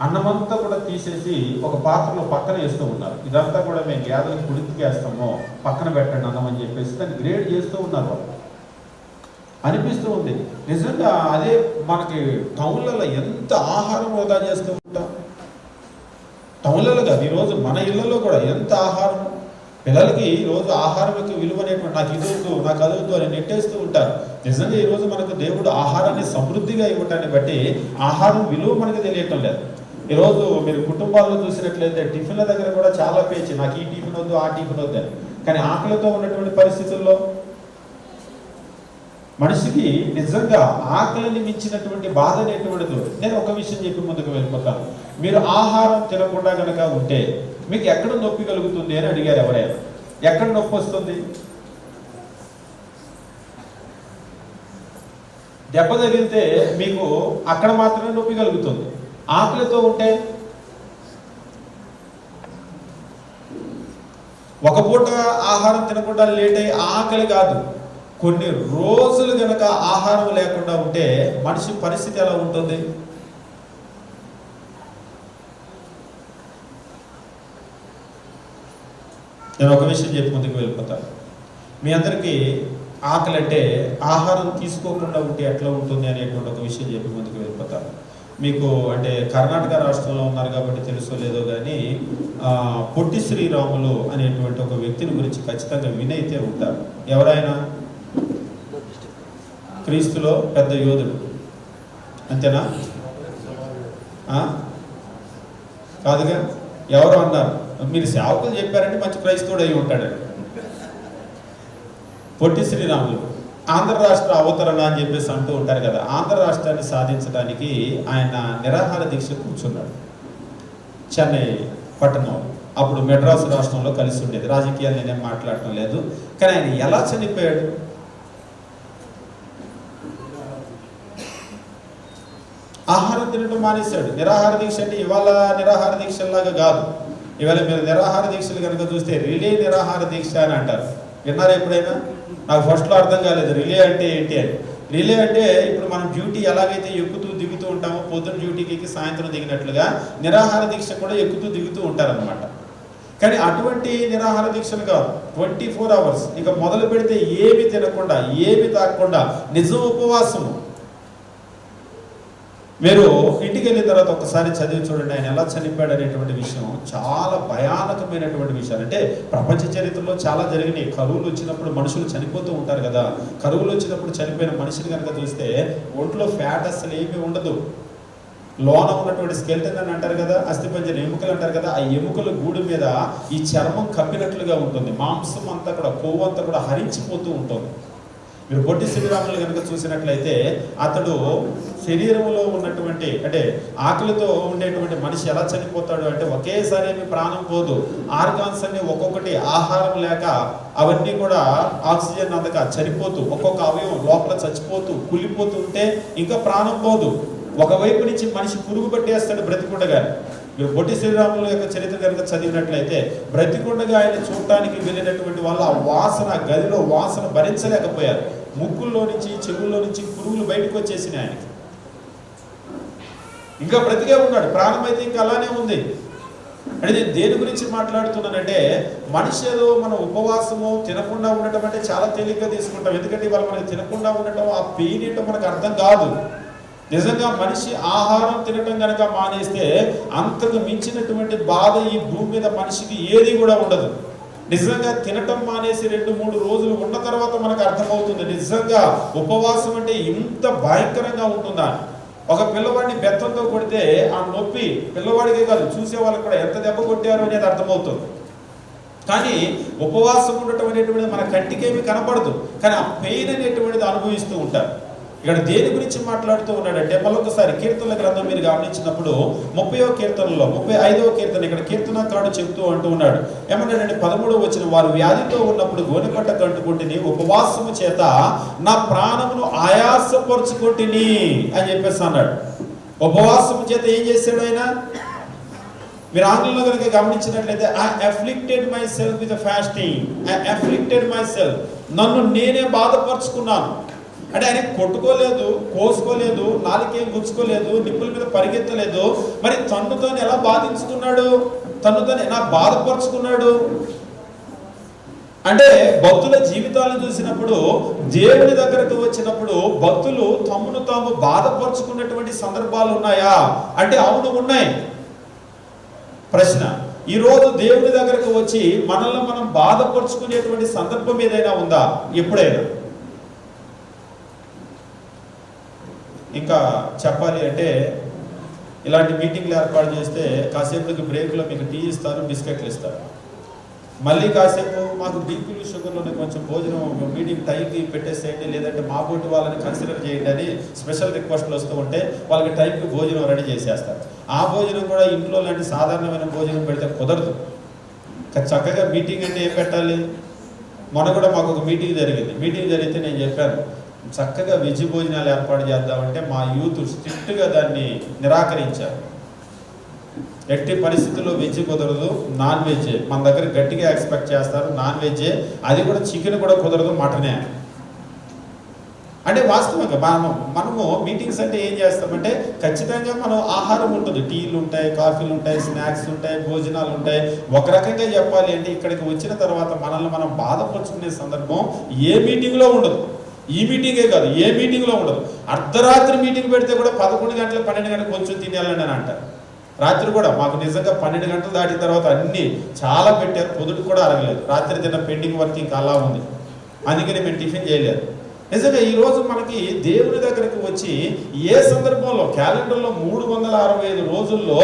అన్నమంతా కూడా తీసేసి ఒక పాత్రలో పక్కన వేస్తూ ఉన్నారు. ఇదంతా కూడా మేము గ్యాదర్కి కుడికి వేస్తాము, పక్కన పెట్టండి అన్నం అని చెప్పేసి దాన్ని గ్రేడ్ చేస్తూ ఉన్నారు. వాళ్ళు అనిపిస్తూ ఉంది. నిజంగా అదే మనకి టౌన్లలో ఎంత ఆహారం వృధా చేస్తూ ఉంటాం. టౌన్లలో కాదు, ఈరోజు మన ఇళ్లలో కూడా ఎంత ఆహారం. పిల్లలకి ఈరోజు ఆహారం యొక్క విలువ అనేటువంటి, నాకు ఇది వద్దు, నాకు అది వద్దు అని నెట్టేస్తూ ఉంటారు. నిజంగా ఈరోజు మనకు దేవుడు ఆహారాన్ని సమృద్ధిగా ఇవ్వటాన్ని బట్టి ఆహారం విలువ మనకు తెలియటం లేదు. ఈరోజు మీరు కుటుంబాల్లో చూసినట్లయితే టిఫిన్ల దగ్గర కూడా చాలా పేచి, నాకు ఈ టిఫిన్ వద్దు, ఆ టిఫిన్ వద్దు అని. కానీ ఆకలితో ఉన్నటువంటి పరిస్థితుల్లో మనిషికి నిజంగా ఆకలిని మించినటువంటి బాధ అనేటువంటిది. నేను ఒక విషయం చెప్పి ముందుకు వెళ్ళిపోతాను. మీరు ఆహారం తినకుండా కనుక ఉంటే మీకు ఎక్కడ నొప్పి కలుగుతుంది అని అడిగారు ఎవరైనా. ఎక్కడ నొప్పి వస్తుంది? దెబ్బ తగిలితే మీకు అక్కడ మాత్రమే నొప్పి కలుగుతుంది. ఆకలితో ఉంటే ఒక పూట ఆహారం తినకుండా లేట్ అయ్యి ఆకలి కాదు, కొన్ని రోజులు కనుక ఆహారం లేకుండా ఉంటే మనిషి పరిస్థితి ఎలా ఉంటుంది? నేను ఒక విషయం చెప్పి ముందుకు వెళ్ళిపోతాను. మీ అందరికీ ఆకలి అంటే ఆహారం తీసుకోకుండా ఉంటే ఎట్లా ఉంటుంది అనేటువంటి ఒక విషయం చెప్పి ముందుకు వెళ్ళిపోతాను. మీకు అంటే కర్ణాటక రాష్ట్రంలో ఉన్నారు కాబట్టి తెలుసో లేదో కానీ పొట్టి శ్రీరాములు అనేటువంటి ఒక వ్యక్తిని గురించి ఖచ్చితంగా వినైతే ఉంటారు. ఎవరైనా క్రీస్తులో పెద్ద యోధుడు, అంతేనా? కాదుగా, ఎవరు అన్నారు? మీరు సేవకులు చెప్పారంటే మంచి క్రైస్తవుడు అయి ఉంటాడు. పొట్టి శ్రీరాములు ఆంధ్ర రాష్ట్ర అవతరణ అని చెప్పేసి అంటూ ఉంటారు కదా. ఆంధ్ర రాష్ట్రాన్ని సాధించడానికి ఆయన నిరాహార దీక్ష కూర్చున్నాడు చెన్నై పట్టణంలో. అప్పుడు మెడ్రాస్ రాష్ట్రంలో కలిసి ఉండేది. రాజకీయాలు నేనేం మాట్లాడటం లేదు, కానీ ఆయన ఎలా చనిపోయాడు? ఆహారం తినడం మానేశాడు. నిరాహార దీక్ష అంటే ఇవాళ నిరాహార దీక్షలాగా కాదు. ఇవాళ మీరు నిరాహార దీక్షలు కనుక చూస్తే రిలే నిరాహార దీక్ష అని అంటారు. విన్నారా ఎప్పుడైనా? నాకు ఫస్ట్లో అర్థం కాలేదు రిలే అంటే ఏంటి అని. రిలే అంటే ఇప్పుడు మనం డ్యూటీ ఎలాగైతే ఎక్కుతూ దిగుతూ ఉంటామో, పొద్దున్న డ్యూటీకి ఎక్కి సాయంత్రం దిగినట్లుగా నిరాహార దీక్ష కూడా ఎక్కుతూ దిగుతూ ఉంటారనమాట. కానీ అటువంటి నిరాహార దీక్షలు కాదు, 24 hours. ఇక మొదలు పెడితే ఏమి తినకుండా ఏమి తాగకుండా నిజం ఉపవాసము. మీరు ఇంటికి వెళ్ళిన తర్వాత ఒకసారి చదివి చూడండి ఆయన ఎలా చనిపోయాడు అనేటువంటి విషయం. చాలా భయానకమైనటువంటి విషయాలు. అంటే ప్రపంచ చరిత్రలో చాలా జరిగినాయి. కరువులు వచ్చినప్పుడు మనుషులు చనిపోతూ ఉంటారు కదా. కరువులు వచ్చినప్పుడు చనిపోయిన మనిషిని కనుక చూస్తే ఒంట్లో ఫ్యాట్ అసలు ఏమీ ఉండదు. లోన ఉన్నటువంటి స్కెల్టన్ అని అంటారు కదా, అస్థిపంజర ఎముకలు అంటారు కదా, ఆ ఎముకల గూడు మీద ఈ చర్మం కప్పినట్లుగా ఉంటుంది. మాంసం అంతా కూడా, కొవ్వు అంతా కూడా హరించిపోతూ ఉంటుంది. మీరు పొట్టి శ్రీరాములు కనుక చూసినట్లయితే అతడు శరీరంలో ఉన్నటువంటి అంటే ఆకలితో ఉండేటువంటి మనిషి ఎలా చనిపోతాడు అంటే ఒకేసారి ఏమి ప్రాణం పోదు. ఆర్గాన్స్ అన్ని ఒక్కొక్కటి ఆహారం లేక అవన్నీ కూడా ఆక్సిజన్ అందక చనిపోతూ ఒక్కొక్క అవయవం లోపల చచ్చిపోతూ కుళ్ళిపోతూ ఉంటే ఇంకా ప్రాణం పోదు. ఒకవైపు నుంచి మనిషి పురుగు పట్టేస్తాడు బ్రతికుండగా. మీరు పొట్టి శ్రీరాముల యొక్క చరిత్ర కనుక చదివినట్లయితే బ్రతికుండగా ఆయన చూడటానికి వెళ్ళినటువంటి వాళ్ళు ఆ వాసన, గదిలో వాసన భరించలేకపోయారు. ముక్కుల్లో నుంచి చెవుల్లో నుంచి పురుగులు బయటకు వచ్చేసినాయి ఆయనకి. ఇంకా బ్రతికే ఉన్నాడు, ప్రాణం అయితే ఇంకా అలానే ఉంది. అంటే నేను దేని గురించి మాట్లాడుతున్నానంటే మనిషి ఏదో మన ఉపవాసము తినకుండా ఉండటం అంటే చాలా తేలిగ్గా తీసుకుంటాం. ఎందుకంటే ఇవాళ మనకి తినకుండా ఉండటం ఆ పెయిన్ ఏంటో మనకు అర్థం కాదు. నిజంగా మనిషి ఆహారం తినటం కనుక మానేస్తే అంతకు మించినటువంటి బాధ ఈ భూమి మీద మనిషికి ఏది కూడా ఉండదు. నిజంగా తినటం మానేసి 2-3 రోజులు ఉన్న తర్వాత మనకు అర్థమవుతుంది నిజంగా ఉపవాసం అంటే ఇంత భయంకరంగా ఉంటుందా. ఒక పిల్లవాడిని బెత్తంతో కొడితే ఆ నొప్పి పిల్లవాడికే కాదు చూసే వాళ్ళకి కూడా ఎంత దెబ్బ కొట్టారు అనేది అర్థమవుతుంది. కానీ ఉపవాసం ఉండటం అనేటువంటిది మన కంటికేమి కనపడదు, కానీ ఆ పెయిన్ అనేటువంటిది అనుభవిస్తూ ఉంటారు. ఇక్కడ దేని గురించి మాట్లాడుతూ ఉన్నాడంటే మళ్ళొకసారి కీర్తనల గ్రంథం మీరు గమనించినప్పుడు 30వ కీర్తనలో 35వ కీర్తన ఇక్కడ కీర్తనకారుడు చెబుతూ అంటూ ఉన్నాడు. ఏమన్నాడంటే 13వ వచనం, వారు వ్యాధితో ఉన్నప్పుడు గోనెపట్ట కంటుకుంటుని ఉపవాసము చేత నా ప్రాణమును ఆయాసపరుచుకుంటుని అని చెప్పేసి అన్నాడు. ఉపవాసము చేత ఏం చేశాడు ఆయన? మీరు ఆంగ్లంలో కనుక గమనించినట్లయితే I afflicted my self with fasting, I afflicted my self, నన్ను నేనే బాధపరుచుకున్నాను. అంటే ఆయన కొట్టుకోలేదు, కోసుకోలేదు, నాలుకేం గుచ్చుకోలేదు, నిప్పుల మీద పరిగెత్తలేదు. మరి తన్నుతో ఎలా బాధించుకున్నాడు? తన్నుతో ఎలా బాధపరుచుకున్నాడు అంటే భక్తుల జీవితాలను చూసినప్పుడు దేవుని దగ్గరకు వచ్చినప్పుడు భక్తులు తమను తాము బాధపరుచుకున్నటువంటి సందర్భాలు ఉన్నాయా అంటే అవును ఉన్నాయి. ప్రశ్న, ఈరోజు దేవుని దగ్గరకు వచ్చి మనల్ని మనం బాధపరుచుకునేటువంటి సందర్భం ఏదైనా ఉందా? ఎప్పుడైనా? ఇంకా చెప్పాలి అంటే ఇలాంటి మీటింగ్లు ఏర్పాటు చేస్తే కాసేపటికి బ్రేక్లో మీకు టీ ఇస్తారు, బిస్కెట్లు ఇస్తారు. మళ్ళీ కాసేపు మాకు బీపీలు షుగర్లోనే కొంచెం భోజనం మీటింగ్ టైంకి పెట్టేసేయండి, లేదంటే మా పోటీ వాళ్ళని కన్సిడర్ చేయండి అని స్పెషల్ రిక్వెస్ట్లు వస్తూ ఉంటే వాళ్ళకి టైంకి భోజనం రెడీ చేసేస్తారు. ఆ భోజనం కూడా ఇంట్లో లాంటి సాధారణమైన భోజనం పెడితే కుదరదు. చక్కగా మీటింగ్ అంటే ఏం పెట్టాలి? మొన్న కూడా మాకు ఒక మీటింగ్ జరిగింది. మీటింగ్ జరిగితే నేను చెప్పాను చక్కగా వెజ్ భోజనాలు ఏర్పాటు చేద్దామంటే మా యూత్ స్ట్రిక్ట్గా దాన్ని నిరాకరించారు. ఎట్టి పరిస్థితుల్లో వెజ్ కుదరదు, నాన్ వెజ్జే మన దగ్గర గట్టిగా ఎక్స్పెక్ట్ చేస్తారు, నాన్ వెజ్జే, అది కూడా చికెన్ కూడా కుదరదు, మటనే. అంటే వాస్తవంగా మనము మీటింగ్స్ అంటే ఏం చేస్తామంటే ఖచ్చితంగా మనం ఆహారం ఉంటుంది, టీలు ఉంటాయి, కాఫీలు ఉంటాయి, స్నాక్స్ ఉంటాయి, భోజనాలు ఉంటాయి. ఒక రకంగా చెప్పాలి అంటే ఇక్కడికి వచ్చిన తర్వాత మనల్ని మనం బాధపరుచుకునే సందర్భం ఏ మీటింగ్లో ఉండదు. ఈ మీటింగే కాదు, ఏ మీటింగ్లో ఉండదు. అర్ధరాత్రి మీటింగ్ పెడితే కూడా 11 గంటలకు 12 గంటలకు కొంచెం తినేయాలని అని అంటారు. రాత్రి కూడా మాకు నిజంగా 12 గంటలు దాటిన తర్వాత అన్నీ చాలా పెట్టారు, పొద్దుటి కూడా అరగలేదు. రాత్రి తిన్న పెండింగ్ వర్క్ ఇంకా అలా ఉంది, అందుకని మేము టిఫిన్ చేయలేదు. నిజంగా ఈరోజు మనకి దేవుని దగ్గరికి వచ్చి ఏ సందర్భంలో క్యాలెండర్లో 365 రోజుల్లో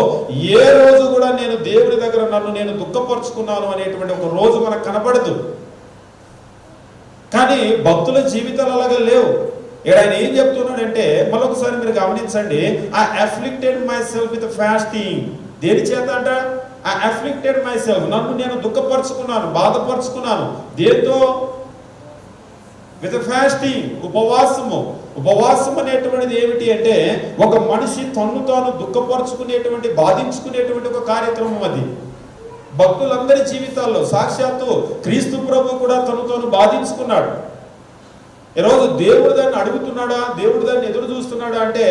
ఏ రోజు కూడా నేను దేవుని దగ్గర నన్ను నేను దుఃఖపరుచుకున్నాను అనేటువంటి ఒక రోజు మనకు కనపడదు. కానీ భక్తుల జీవితాలు అలాగే లేవు. ఇక్కడ ఆయన ఏం చెప్తున్నాడంటే మరొకసారి మీరు గమనించండి, I afflicted my self with fasting. దేని చేత అంట? ఐ అఫ్లిక్టెడ్ మై సెల్ఫ్, నన్ను నేను దుఃఖపరుచుకున్నాను, బాధపరుచుకున్నాను. దేంతో? విత్ ఫాస్టింగ్, ఉపవాసము. ఉపవాసం అనేటువంటిది ఏమిటి అంటే ఒక మనిషి తన్ను తాను దుఃఖపరుచుకునేటువంటి, బాధించుకునేటువంటి ఒక కార్యక్రమం అది. భక్తులందరి జీవితాల్లో సాక్షాత్తు క్రీస్తు ప్రభు కూడా తను తాను బాధించుకున్నాడు. ఈరోజు దేవుడు దాన్ని అడుగుతున్నాడా, దేవుడు దాన్ని ఎదురు చూస్తున్నాడా అంటే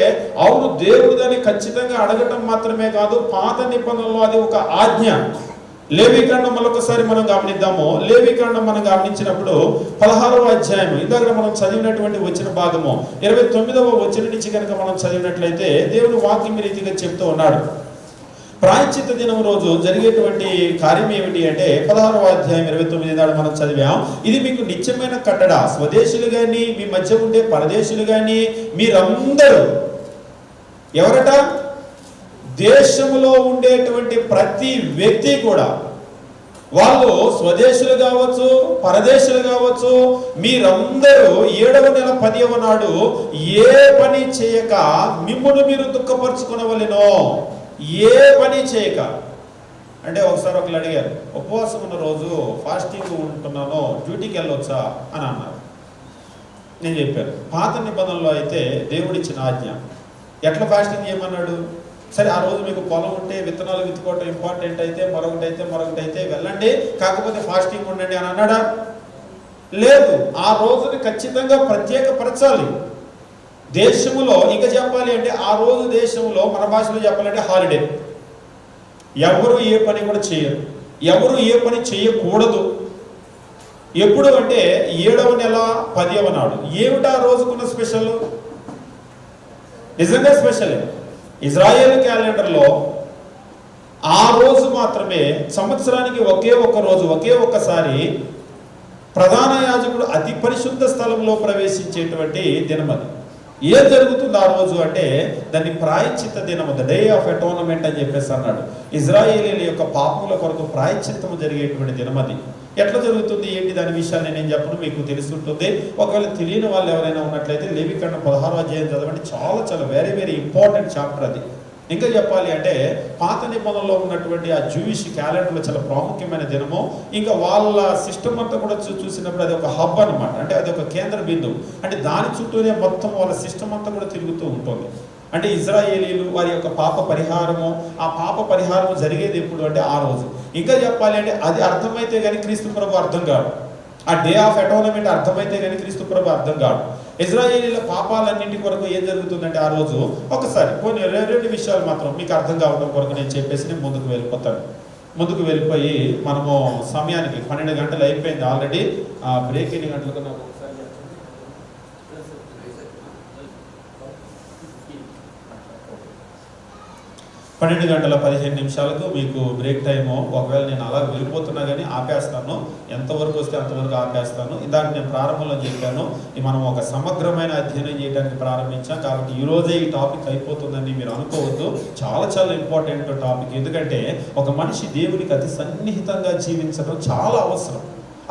అవును, దేవుడు దాన్ని ఖచ్చితంగా అడగటం మాత్రమే కాదు, పాత నిబంధనలో అది ఒక ఆజ్ఞ. లేవీకాండం మరొకసారి మనం గమనిద్దాము. లేవీకాండం మనం గమనించినప్పుడు 16వ అధ్యాయం, ఇందాక మనం చదివినటువంటి వచ్చిన భాగము 29వ వచనం నుంచి కనుక మనం చదివినట్లయితే దేవుడు వాక్యం రీతిగా చెప్తూ ఉన్నాడు. ప్రాయశ్చిత్త దినం రోజు జరిగేటువంటి కార్యం ఏమిటి అంటే 16వ అధ్యాయం 29 నాడు మనం చదివాం. ఇది మీకు నిత్యమైన కట్టడ, స్వదేశులు కానీ మీ మధ్య ఉండే పరదేశులు కానీ మీరందరూ ఎవరట? దేశంలో ఉండేటువంటి ప్రతి వ్యక్తి కూడా, వాళ్ళు స్వదేశులు కావచ్చు, పరదేశులు కావచ్చు, మీరందరూ 7వ నెల 10వ నాడు ఏ పని చేయక మిమ్మును మీరు దుఃఖపరుచుకునవలెనో. ఏ పని చేయక అంటే ఒకసారి ఒకరు అడిగారు, ఉపవాసం ఉన్న రోజు ఫాస్టింగ్ ఉంటున్నాను, డ్యూటీకి వెళ్ళొచ్చా అని అన్నారు. నేను చెప్పాను, పాత నిబంధనలో అయితే దేవుడిచ్చిన ఆజ్ఞ. ఎట్లా ఫాస్టింగ్ చేయమన్నాడు? సరే, ఆ రోజు మీకు పొలం ఉంటే విత్తనాలు విత్తుకోవటం ఇంపార్టెంట్ అయితే, మరొకటి అయితే వెళ్ళండి, కాకపోతే ఫాస్టింగ్ ఉండండి అని అన్నాడా? లేదు. ఆ రోజుని ఖచ్చితంగా ప్రత్యేకపరచాలి. దేశంలో ఇంకా చెప్పాలి అంటే ఆ రోజు దేశంలో మన భాషలో చెప్పాలంటే హాలిడే. ఎవరు ఏ పని కూడా చేయరు, ఎవరు ఏ పని చేయకూడదు. ఎప్పుడు అంటే 7వ నెల 10వ నాడు. ఏమిటా రోజుకున్న స్పెషల్? నిజంగా స్పెషలే. ఇజ్రాయేల్ క్యాలెండర్లో ఆ రోజు మాత్రమే సంవత్సరానికి ఒకే ఒక్క రోజు, ఒకే ఒక్కసారి ప్రధాన యాజకుడు అతి పరిశుద్ధ స్థలంలో ప్రవేశించేటువంటి దినం అది. ఏం జరుగుతుంది ఆ రోజు అంటే దాన్ని ప్రాయశ్చిత్త దినము, ద డే ఆఫ్ అటోన్మెంట్ అని చెప్పేసి అన్నాడు. ఇజ్రాయేలీల యొక్క పాపముల కొరకు ప్రాయశ్చిత్తము జరిగేటువంటి దినం అది. ఎట్లా జరుగుతుంది ఏంటి దాని విషయాన్ని నేను చెప్పను, మీకు తెలుసుంటుంది. ఒకవేళ తెలియని వాళ్ళు ఎవరైనా ఉన్నట్లయితే లేవీకాండం 16వ అధ్యాయం చదవండి. చాలా వెరీ వెరీ ఇంపార్టెంట్ చాప్టర్ అది. ఇంకా చెప్పాలి అంటే పాత నిబంధనలో ఉన్నటువంటి ఆ జూయిష్ క్యాలెండర్లో చాలా ప్రాముఖ్యమైన దినము. ఇంకా వాళ్ళ సిస్టమ్ అంతా కూడా చూసినప్పుడు అది ఒక హబ్ అనమాట, అంటే అది ఒక కేంద్ర బిందువు. అంటే దాని చుట్టూనే మొత్తం వాళ్ళ సిస్టమ్ అంతా కూడా తిరుగుతూ ఉంటుంది. అంటే ఇజ్రాయేలీలు వారి యొక్క పాప పరిహారము, ఆ పాప పరిహారము జరిగేది ఎప్పుడు అంటే ఆ రోజు. ఇంకా చెప్పాలి అంటే అది అర్థమైతే కానీ క్రీస్తు ప్రభు అర్థం కాదు. ఆ డే ఆఫ్ అటోన్మెంట్ అర్థమైతే కానీ క్రీస్తు ప్రభు అర్థం కాదు. ఇజ్రాయేలీల పాపాలన్నింటి కొరకు ఏం జరుగుతుందంటే ఆ రోజు ఒకసారి కొన్ని 2 విషయాలు మాత్రం మీకు అర్థం కావడం కొరకు నేను చెప్పేసి నేను ముందుకు వెళ్ళిపోతాను. ముందుకు వెళ్ళిపోయి మనము సమయానికి 12 గంటలు అయిపోయింది ఆల్రెడీ. బ్రేక్ ఎన్ని గంటలకు నాకు ఒకసారి 12 గంటల 15 నిమిషాలకు మీకు బ్రేక్ టైము. ఒకవేళ నేను అలా వెళ్ళిపోతున్నా కానీ ఆపేస్తాను, ఎంతవరకు వస్తే అంతవరకు ఆపేస్తాను. ఇందాక నేను ప్రారంభంలో చెప్పాను, మనం ఒక సమగ్రమైన అధ్యయనం చేయడానికి ప్రారంభించాం. కాబట్టి ఈరోజే ఈ టాపిక్ అయిపోతుందని మీరు అనుకోవద్దు. చాలా ఇంపార్టెంట్ టాపిక్. ఎందుకంటే ఒక మనిషి దేవునికి అతి సన్నిహితంగా జీవించడం చాలా అవసరం.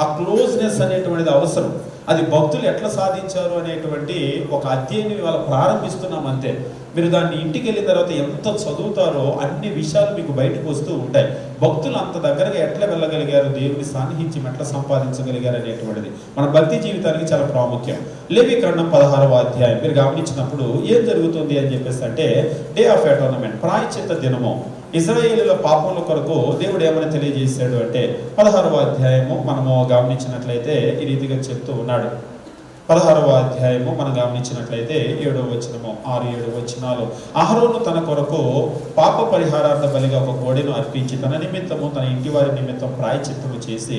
ఆ క్లోజ్నెస్ అనేటువంటిది అవసరం. అది భక్తులు ఎట్లా సాధించారు అనేటువంటి ఒక అధ్యయనం ఇవాళ ప్రారంభిస్తున్నాం అంతే. మీరు దాన్ని ఇంటికి వెళ్ళిన తర్వాత ఎంత చదువుతారో అన్ని విషయాలు మీకు బయటకు వస్తూ ఉంటాయి. భక్తులు అంత దగ్గరగా ఎట్లా వెళ్ళగలిగారు, దేవుని సాన్నిహిత్యం ఎట్లా సంపాదించగలిగారు అనేటువంటిది మన భక్తి జీవితానికి చాలా ప్రాముఖ్యం. లేవీకాండం 16వ అధ్యాయం మీరు గమనించినప్పుడు ఏం జరుగుతుంది అని చెప్పేసి అంటే డే ఆఫ్ అటోన్మెంట్, ప్రాయశ్చిత్త దినము. ఇజ్రాయేలీల పాపముల కొరకు దేవుడు ఏమని తెలియజేశాడు అంటే 16వ అధ్యాయము మనము గమనించినట్లయితే ఈ రీతిగా చెప్తూ ఉన్నాడు. 16వ అధ్యాయము మనం గమనించినట్లయితే 7వ వచనము 6-7 వచనాలు. అహరోను తన కొరకు పాప పరిహారార్థ బలిగా ఒక కోడెను అర్పించి తన నిమిత్తము తన ఇంటి వారి నిమిత్తం ప్రాయశ్చిత్తము చేసి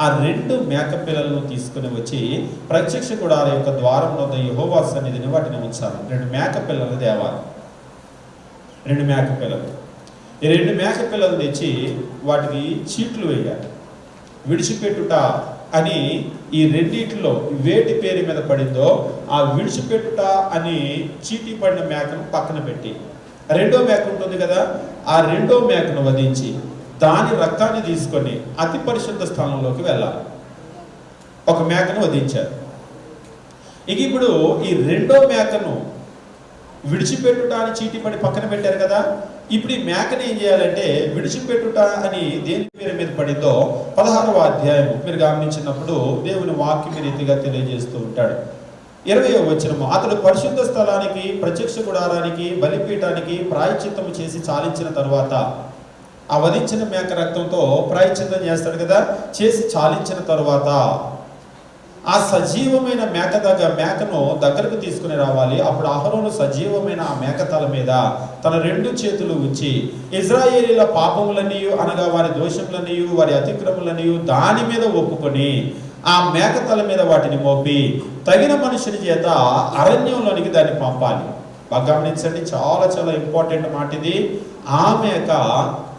ఆ 2 మేక పిల్లలను తీసుకుని వచ్చి ప్రత్యక్ష గుడారం యొక్క ద్వారం వద్ద యెహోవా సన్నిధిని వాటిని ఉంచాలి. 2 మేక పిల్లలు తేవాలి. 2 మేక పిల్లలు. ఈ 2 మేక పిల్లలు తెచ్చి వాటికి చీట్లు వేయాలి. విడిచిపెట్టుట అని ఈ రెండిట్లో వేటి పేరు మీద పడిందో ఆ విడిచిపెట్టుట అని చీటీ పడిన మేకను పక్కన పెట్టి 2వ మేక ఉంటుంది కదా, ఆ 2వ మేకను వధించి దాని రక్తాన్ని తీసుకొని అతి పరిశుద్ధ స్థానంలోకి వెళ్ళాలి. ఒక మేకను వధించారు. ఇక ఇప్పుడు ఈ 2వ మేకను విడిచిపెట్టుట అని చీటీ పడి పక్కన పెట్టారు కదా, ఇప్పుడు ఈ మేకని ఏం చేయాలంటే విడిచిపెట్టుట అని దేని పేరు మీద పడిందో 16వ అధ్యాయము మీరు గమనించినప్పుడు దేవుని వాక్యం రీతిగా తెలియజేస్తూ ఉంటాడు. 20వ వచనము, అతడు పరిశుద్ధ స్థలానికి ప్రత్యక్ష గుడారానికి బలిపీఠానికి ప్రాయశ్చిత్తము చేసి చాలించిన తర్వాత ఆ వధించిన మేక రక్తంతో ప్రాయశ్చిత్తం చేస్తాడు కదా, చేసి చాలించిన తర్వాత ఆ సజీవమైన మేకను దగ్గరకు తీసుకుని రావాలి. అప్పుడు అహరోను సజీవమైన ఆ మేక తల మీద తన 2 చేతులు ఉంచి ఇజ్రాయేలీల పాపములన్నీ అనగా వారి దోషములన్నీ వారి అతిక్రములన్నీ దాని మీద ఒప్పుకొని ఆ మేక తల మీద వాటిని మోపి తగిన మనుషుని చేత అరణ్యంలోనికి దాన్ని పంపాలి. బాగా గమనించండి, చాలా చాలా ఇంపార్టెంట్ మాట ఇది. ఆ మేక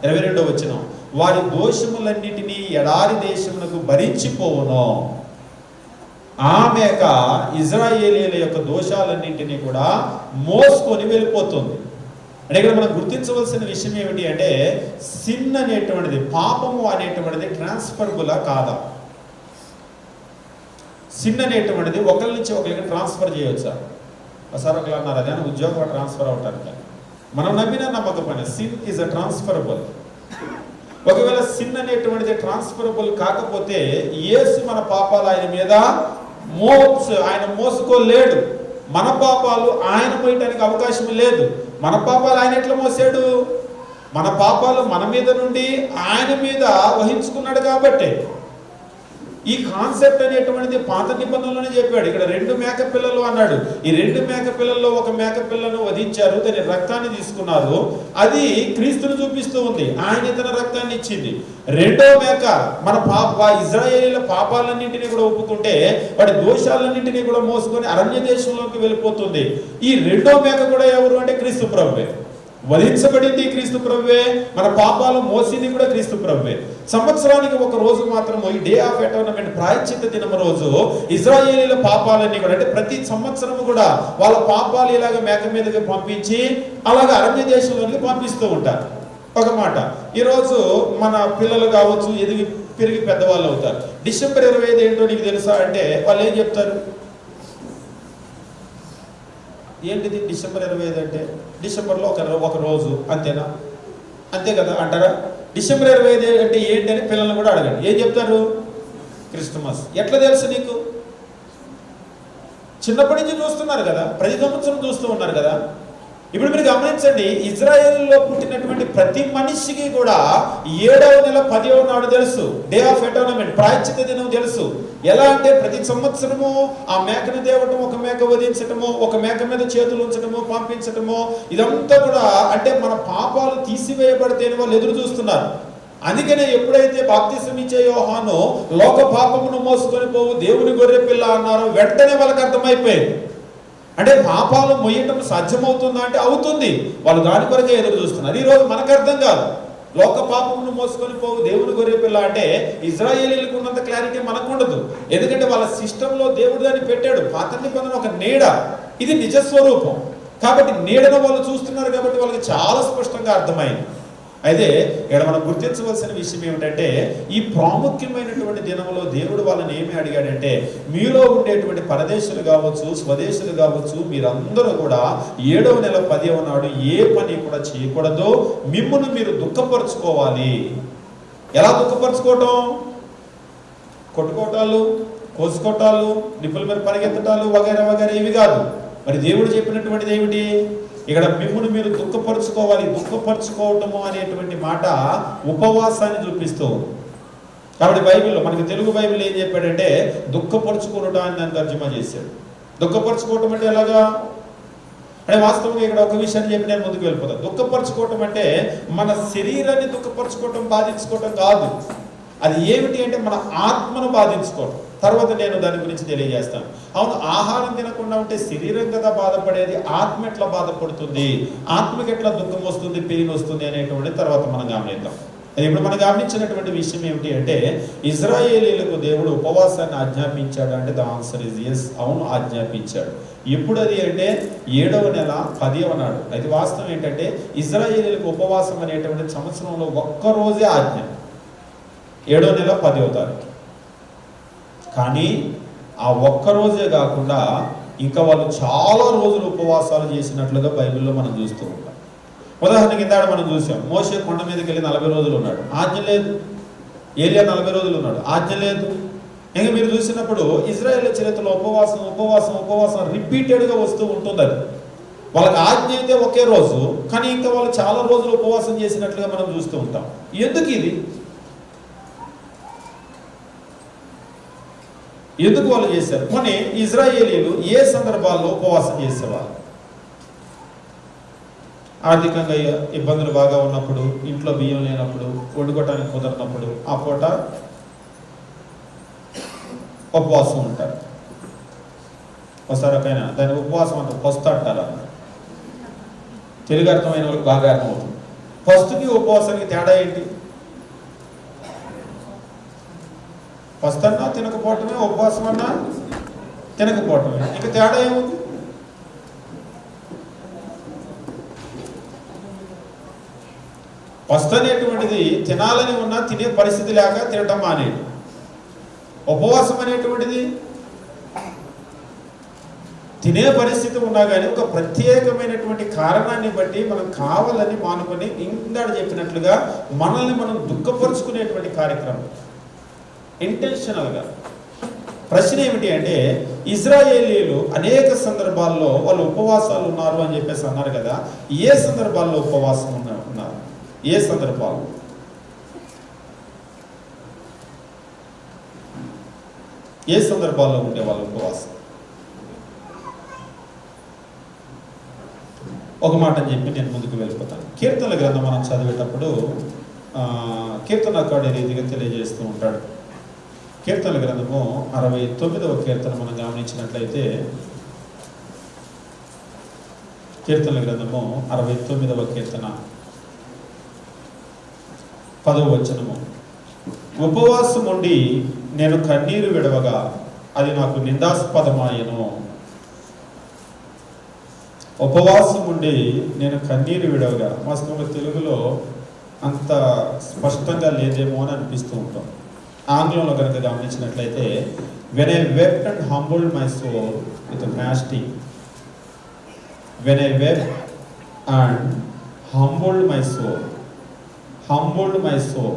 22వ వచనం, వారి దోషములన్నిటినీ ఎడారి దేశమునకు భరించిపోవును. ఆ మేక ఇజ్రాయేలీల యొక్క దోషాలన్నింటినీ కూడా మోసుకొని వెళ్ళిపోతుంది. అంటే ఇక్కడ మనం గుర్తించవలసిన విషయం ఏమిటి అంటే సిన్ అనేటువంటిది, పాపము అనేటువంటిది ట్రాన్స్ఫర్బులా కాదా? సిన్ అనేటువంటిది ఒకరి నుంచి ఒకరికి ట్రాన్స్ఫర్ చేయవచ్చా? ఒకసారి ఒకరు అన్నారు అదే ఉద్యోగం ట్రాన్స్ఫర్ అవటానికి. మనం నమ్మిన నమ్మకమైన సిన్ ఈజ్ అ ట్రాన్స్ఫరబుల్. ఒకవేళ సిన్ అనేటువంటిది ట్రాన్స్ఫరబుల్ కాకపోతే యేసు మన పాపాలు ఆయన మీద ఆయన మోసుకోలేడు. మన పాపాలు ఆయన మోయటానికి అవకాశం లేదు. మన పాపాలు ఆయన ఎట్లా మోసాడు? మన పాపాలు మన మీద నుండి ఆయన మీద వహించుకున్నాడు కాబట్టి. ఈ కాన్సెప్ట్ అనేటువంటిది పాత నిబంధనలోనే చెప్పాడు. ఇక్కడ 2 మేక పిల్లలు అన్నాడు. ఈ 2 మేక పిల్లల్లో ఒక మేక పిల్లను వధించారు, దాని రక్తాన్ని తీసుకున్నారు. అది క్రీస్తుని చూపిస్తూ ఉంది. ఆయన తన రక్తాన్ని ఇచ్చింది. 2వ మేక మన ఇజ్రాయేలీల పాపాలన్నింటినీ కూడా ఒప్పుకుంటే వాటి దోషాలన్నింటినీ కూడా మోసుకొని అరణ్య దేశంలోకి వెళ్ళిపోతుంది. ఈ 2వ మేక కూడా ఎవరు అంటే క్రీస్తు ప్రభువే. వధించబడింది క్రీస్తు ప్రభువే, మన పాపాలు మోసింది కూడా క్రీస్తు ప్రభువే. సంవత్సరానికి ఒక రోజు మాత్రం ఈ డే ఆఫ్ అటోన్మెంట్ ప్రాయశ్చిత్త దినం రోజు ఇజ్రాయేలీల పాపాలన్నీ కూడా అంటే ప్రతి సంవత్సరము కూడా వాళ్ళ పాపాలు ఇలాగ మేక మీదకి పంపించి అలాగ అరణ్య దేశంలోకి పంపిస్తూ ఉంటారు. ఒక మాట, ఈరోజు మన పిల్లలు కావచ్చు ఎదిగి పెరిగి పెద్దవాళ్ళు అవుతారు. డిసెంబర్ 25 ఏంటో నీకు తెలుసా అంటే వాళ్ళు ఏం చెప్తారు? ఏంటిది డిసెంబర్ 25 అంటే? డిసెంబర్లో ఒక రోజు అంతేనా? అంతే కదా అంటారా? డిసెంబర్ 25 అంటే ఏంటి అని పిల్లల్ని కూడా అడగండి. ఏం చెప్తారు? క్రిస్మస్. ఎట్లా తెలుసు నీకు? చిన్నప్పటి నుంచి చూస్తున్నారు కదా, ప్రతి సంవత్సరం చూస్తూ ఉన్నారు కదా. ఇప్పుడు మీరు గమనించండి, ఇజ్రాయేల్లో పుట్టినటువంటి ప్రతి మనిషికి కూడా 7వ నెల 10వ నాడు తెలుసు డే ఆఫ్ అటోన్మెంట్, ప్రాయశ్చిత్త దినం తెలుసు. ఎలా అంటే ప్రతి సంవత్సరము ఆ మేకను తేవటము, ఒక మేక వధించటము, ఒక మేక మీద చేతులు ఉంచటము, పంపించటము, ఇదంతా కూడా అంటే మన పాపాలు తీసివేయబడితేనే వాళ్ళు ఎదురు చూస్తున్నారు. అందుకనే ఎప్పుడైతే బాప్తిసం ఇచ్చే యోహాను లోక పాపమును మోసుకొని పోవు దేవుని గొర్రె పిల్ల అన్నారో వెంటనే వాళ్ళకి అర్థమైపోయింది. అంటే పాపాలు మొయ్యటం సాధ్యమవుతుందా అంటే అవుతుంది. వాళ్ళు దాని కొరకే ఎదురు చూస్తున్నారు. ఈరోజు మనకు అర్థం కాదు. లోక పాపమును మోసుకొని పోవు దేవుని గొర్రె పిల్ల అంటే ఇజ్రాయేలీలకు ఉన్నంత క్లారిటీ మనకు ఉండదు. ఎందుకంటే వాళ్ళ సిస్టంలో దేవుడు దాన్ని పెట్టాడు. పాత నిబంధన ఒక నీడ, ఇది నిజస్వరూపం. కాబట్టి నీడను వాళ్ళు చూస్తున్నారు కాబట్టి వాళ్ళకి చాలా స్పష్టంగా అర్థమైంది. అయితే ఇక్కడ మనం గుర్తించవలసిన విషయం ఏమిటంటే ఈ ప్రాముఖ్యమైనటువంటి దినంలో దేవుడు వాళ్ళని ఏమి అడిగాడంటే మీలో ఉండేటువంటి పరదేశులు కావచ్చు స్వదేశులు కావచ్చు మీరందరూ కూడా 7వ నెల 10వ నాడు ఏ పని కూడా చేయకూడదు, మిమ్మును మీరు దుఃఖపరుచుకోవాలి. ఎలా దుఃఖపరుచుకోవటం? కొట్టుకోవటాలు, కోసుకోవటాలు, నిప్పుల మీద పరిగెత్తటాలు వగైరా వగైరా ఇవి కాదు. మరి దేవుడు చెప్పినటువంటిది ఏమిటి? ఇక్కడ మిమ్మును మీరు దుఃఖపరుచుకోవాలి. దుఃఖపరుచుకోవటము అనేటువంటి మాట ఉపవాసాన్ని చూపిస్తూ కాబట్టి బైబిల్లో మనకి తెలుగు బైబిల్ ఏం చెప్పాడంటే దుఃఖపరుచుకోవటం అని దాన్ని తర్జుమా చేశాడు. దుఃఖపరుచుకోవటం అంటే ఎలాగా అంటే వాస్తవంగా ఇక్కడ ఒక విషయాన్ని చెప్పి నేను ముందుకు వెళ్ళిపోతాను. దుఃఖపరుచుకోవటం అంటే మన శరీరాన్ని దుఃఖపరుచుకోవటం, బాధించుకోవటం కాదు. అది ఏమిటి అంటే మన ఆత్మను బాధించుకోవటం. తర్వాత నేను దాని గురించి తెలియజేస్తాను. అవును, ఆహారం తినకుండా ఉంటే శరీరం కదా బాధపడేది, ఆత్మ ఎట్లా బాధపడుతుంది, ఆత్మకి ఎట్లా దుఃఖం వస్తుంది, పెయిన్ వస్తుంది అనేటువంటి తర్వాత మనం గమనిద్దాం. ఇప్పుడు మనం గమనించినటువంటి విషయం ఏమిటి అంటే ఇజ్రాయేలీలకు దేవుడు ఉపవాసాన్ని ఆజ్ఞాపించాడు అంటే ద ఆన్సర్ ఇస్ ఎస్, అవును ఆజ్ఞాపించాడు. ఎప్పుడు అది అంటే 7వ నెల 10వ నాడు. అయితే వాస్తవం ఏంటంటే ఇజ్రాయేలీలకు ఉపవాసం అనేటువంటి సంవత్సరంలో ఒక్కరోజే ఆజ్ఞ, 7వ నెల 10వ తారీఖు. కానీ ఆ ఒక్కరోజే కాకుండా ఇంకా వాళ్ళు చాలా రోజులు ఉపవాసాలు చేసినట్లుగా బైబిల్లో మనం చూస్తూ ఉంటాం. ఉదాహరణ కింద మనం చూసాం, మోషే కొండ మీదకి వెళ్ళి 40 రోజులు ఉన్నాడు, ఆజ్ఞ లేదు. ఏలియా 40 రోజులు ఉన్నాడు, ఆజ్ఞ లేదు. ఇంకా మీరు చూసినప్పుడు ఇజ్రాయేల్ చరిత్రలో ఉపవాసం ఉపవాసం ఉపవాసం రిపీటెడ్గా వస్తూ ఉంటుంది. అది వాళ్ళకి ఆజ్ఞ అయితే ఒకే రోజు, కానీ ఇంకా వాళ్ళు చాలా రోజులు ఉపవాసం చేసినట్లుగా మనం చూస్తూ ఉంటాం. ఎందుకు ఇది? ఎందుకు వాళ్ళు చేశారు? కొన్ని ఇజ్రాయేలీలు ఏ సందర్భాల్లో ఉపవాసం చేసేవాళ్ళు? ఆర్థికంగా ఇబ్బందులు బాగా ఉన్నప్పుడు, ఇంట్లో బియ్యం లేనప్పుడు, వండుకోవటానికి కుదరనప్పుడు ఆ పూట ఉపవాసం ఉంటారు. ఒకసారికైనా దాని ఉపవాసం అంటే పస్తు అంటారు. తెలుగు అర్థమైన వాళ్ళకి బాగా అర్థమవుతుంది. పస్తుకి ఉపవాసానికి తేడా ఏంటి? పస్తు అన్నా తినకపోవటమే, ఉపవాసం అన్నా తినకపోవటమే. ఇక తేడా ఏముంది? పస్తు అనేటువంటిది తినాలని ఉన్నా తినే పరిస్థితి లేక తినటం మానేది. ఉపవాసం అనేటువంటిది తినే పరిస్థితి ఉన్నా కానీ ఒక ప్రత్యేకమైనటువంటి కారణాన్ని బట్టి మనం కావాలని మానుకొని ఇందాక చెప్పినట్లుగా మనల్ని మనం దుఃఖపరుచుకునేటువంటి కార్యక్రమం ఇంటెన్షనల్గా. ప్రశ్న ఏమిటి అంటే ఇజ్రాయేలీలు అనేక సందర్భాల్లో వాళ్ళు ఉపవాసాలు ఉన్నారు అని చెప్పేసి అన్నారు కదా. ఏ సందర్భాల్లో ఉపవాసం ఉన్నారు? ఏ సందర్భాలు? ఏ సందర్భాల్లో ఉండే వాళ్ళ ఉపవాసం? ఒక మాట చెప్పి నేను ముందుకు వెళ్ళిపోతాను. కీర్తనల గ్రంథం మనం చదివేటప్పుడు కీర్తనకారుడు రీతిగా తెలియజేస్తూ ఉంటాడు. కీర్తనల గ్రంథము 69వ కీర్తన మనం గమనించినట్లయితే, కీర్తనల గ్రంథము 69వ కీర్తన 10వ వచనము, ఉపవాసం ఉండి నేను కన్నీరు విడవగా అది నాకు నిందాస్పదమాయను. ఉపవాసం ఉండి నేను కన్నీరు విడవగా, వాస్తవంగా తెలుగులో అంత స్పష్టంగా లేదేమో అని అనిపిస్తూ ఉంటాం. ఆంగ్లంలో కనుక గమనించినట్లయితే when I wept and humbled my soul with fasting, when I wept and humbled my soul, humbled my soul,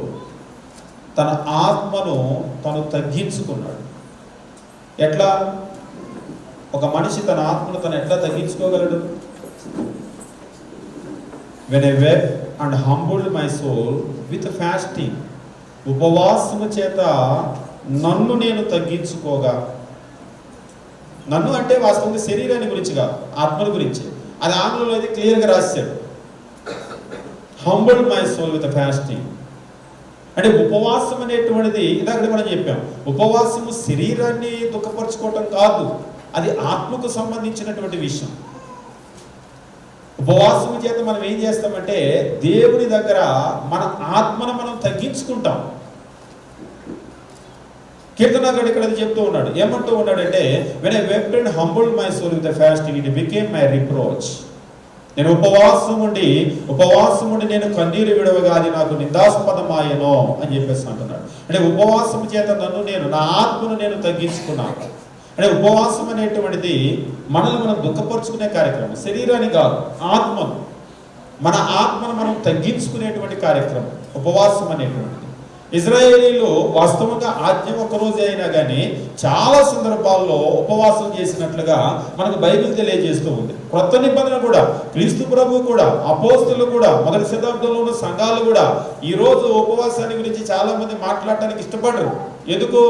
తన ఆత్మను తను తగ్గించుకున్నాడు. ఎట్లా? ఒక మనిషి తన ఆత్మను తను ఎట్లా తగ్గించుకోగలడు? when I wept and humbled my soul with fasting, ఉపవాసము చేత నన్ను నేను తగ్గించుకోగా. నన్ను అంటే వాస్తవంగా శరీరాన్ని గురించిగా, ఆత్మల గురించి. అది ఆంగ్లంలో అయితే క్లియర్గా రాశాడు, humbled my soul with fasting. అంటే ఉపవాసం అనేటువంటిది ఇందాక మనం చెప్పాం, ఉపవాసము శరీరాన్ని దుఃఖపరచుకోవటం కాదు, అది ఆత్మకు సంబంధించినటువంటి విషయం. ఉపవాసము చేత మనం ఏం చేస్తామంటే దేవుని దగ్గర మన ఆత్మను మనం తగ్గించుకుంటాం. కీర్తనకారుడు ఇక్కడ చెప్తూ ఉన్నాడు, ఏమంటూ ఉన్నాడంటే when I wept and humbled my soul with fasting, it became my reproach. నేను ఉపవాసం ఉండి నేను కన్నీరు విడవగా అది నాకు నిందాస్పదమాయను అని చెప్పేసి అంటున్నాడు. అంటే ఉపవాసం చేత నా ఆత్మను నేను తగ్గించుకున్నాను. అంటే ఉపవాసం అనేటువంటిది మనల్ని మనం దుఃఖపరుచుకునే కార్యక్రమం, శరీరాన్ని కాదు, ఆత్మను, మన ఆత్మను మనం తగ్గించుకునేటువంటి కార్యక్రమం ఉపవాసం అనేటువంటిది. ఇజ్రాయేలీలు వాస్తవంగా ఆజ్ఞ ఒక రోజే అయినా కానీ చాలా సందర్భాల్లో ఉపవాసం చేసినట్లుగా మనకు బైబిల్ తెలియజేస్తూ ఉంది. క్రొత్త నిబంధన కూడా క్రీస్తు ప్రభు కూడా అపోస్తులు కూడా మొదటి శతాబ్దంలో ఉన్న సంఘాలు కూడా ఈ రోజు ఉపవాసాన్ని గురించి చాలా మంది మాట్లాడటానికి ఇష్టపడరు. ఎందుకు?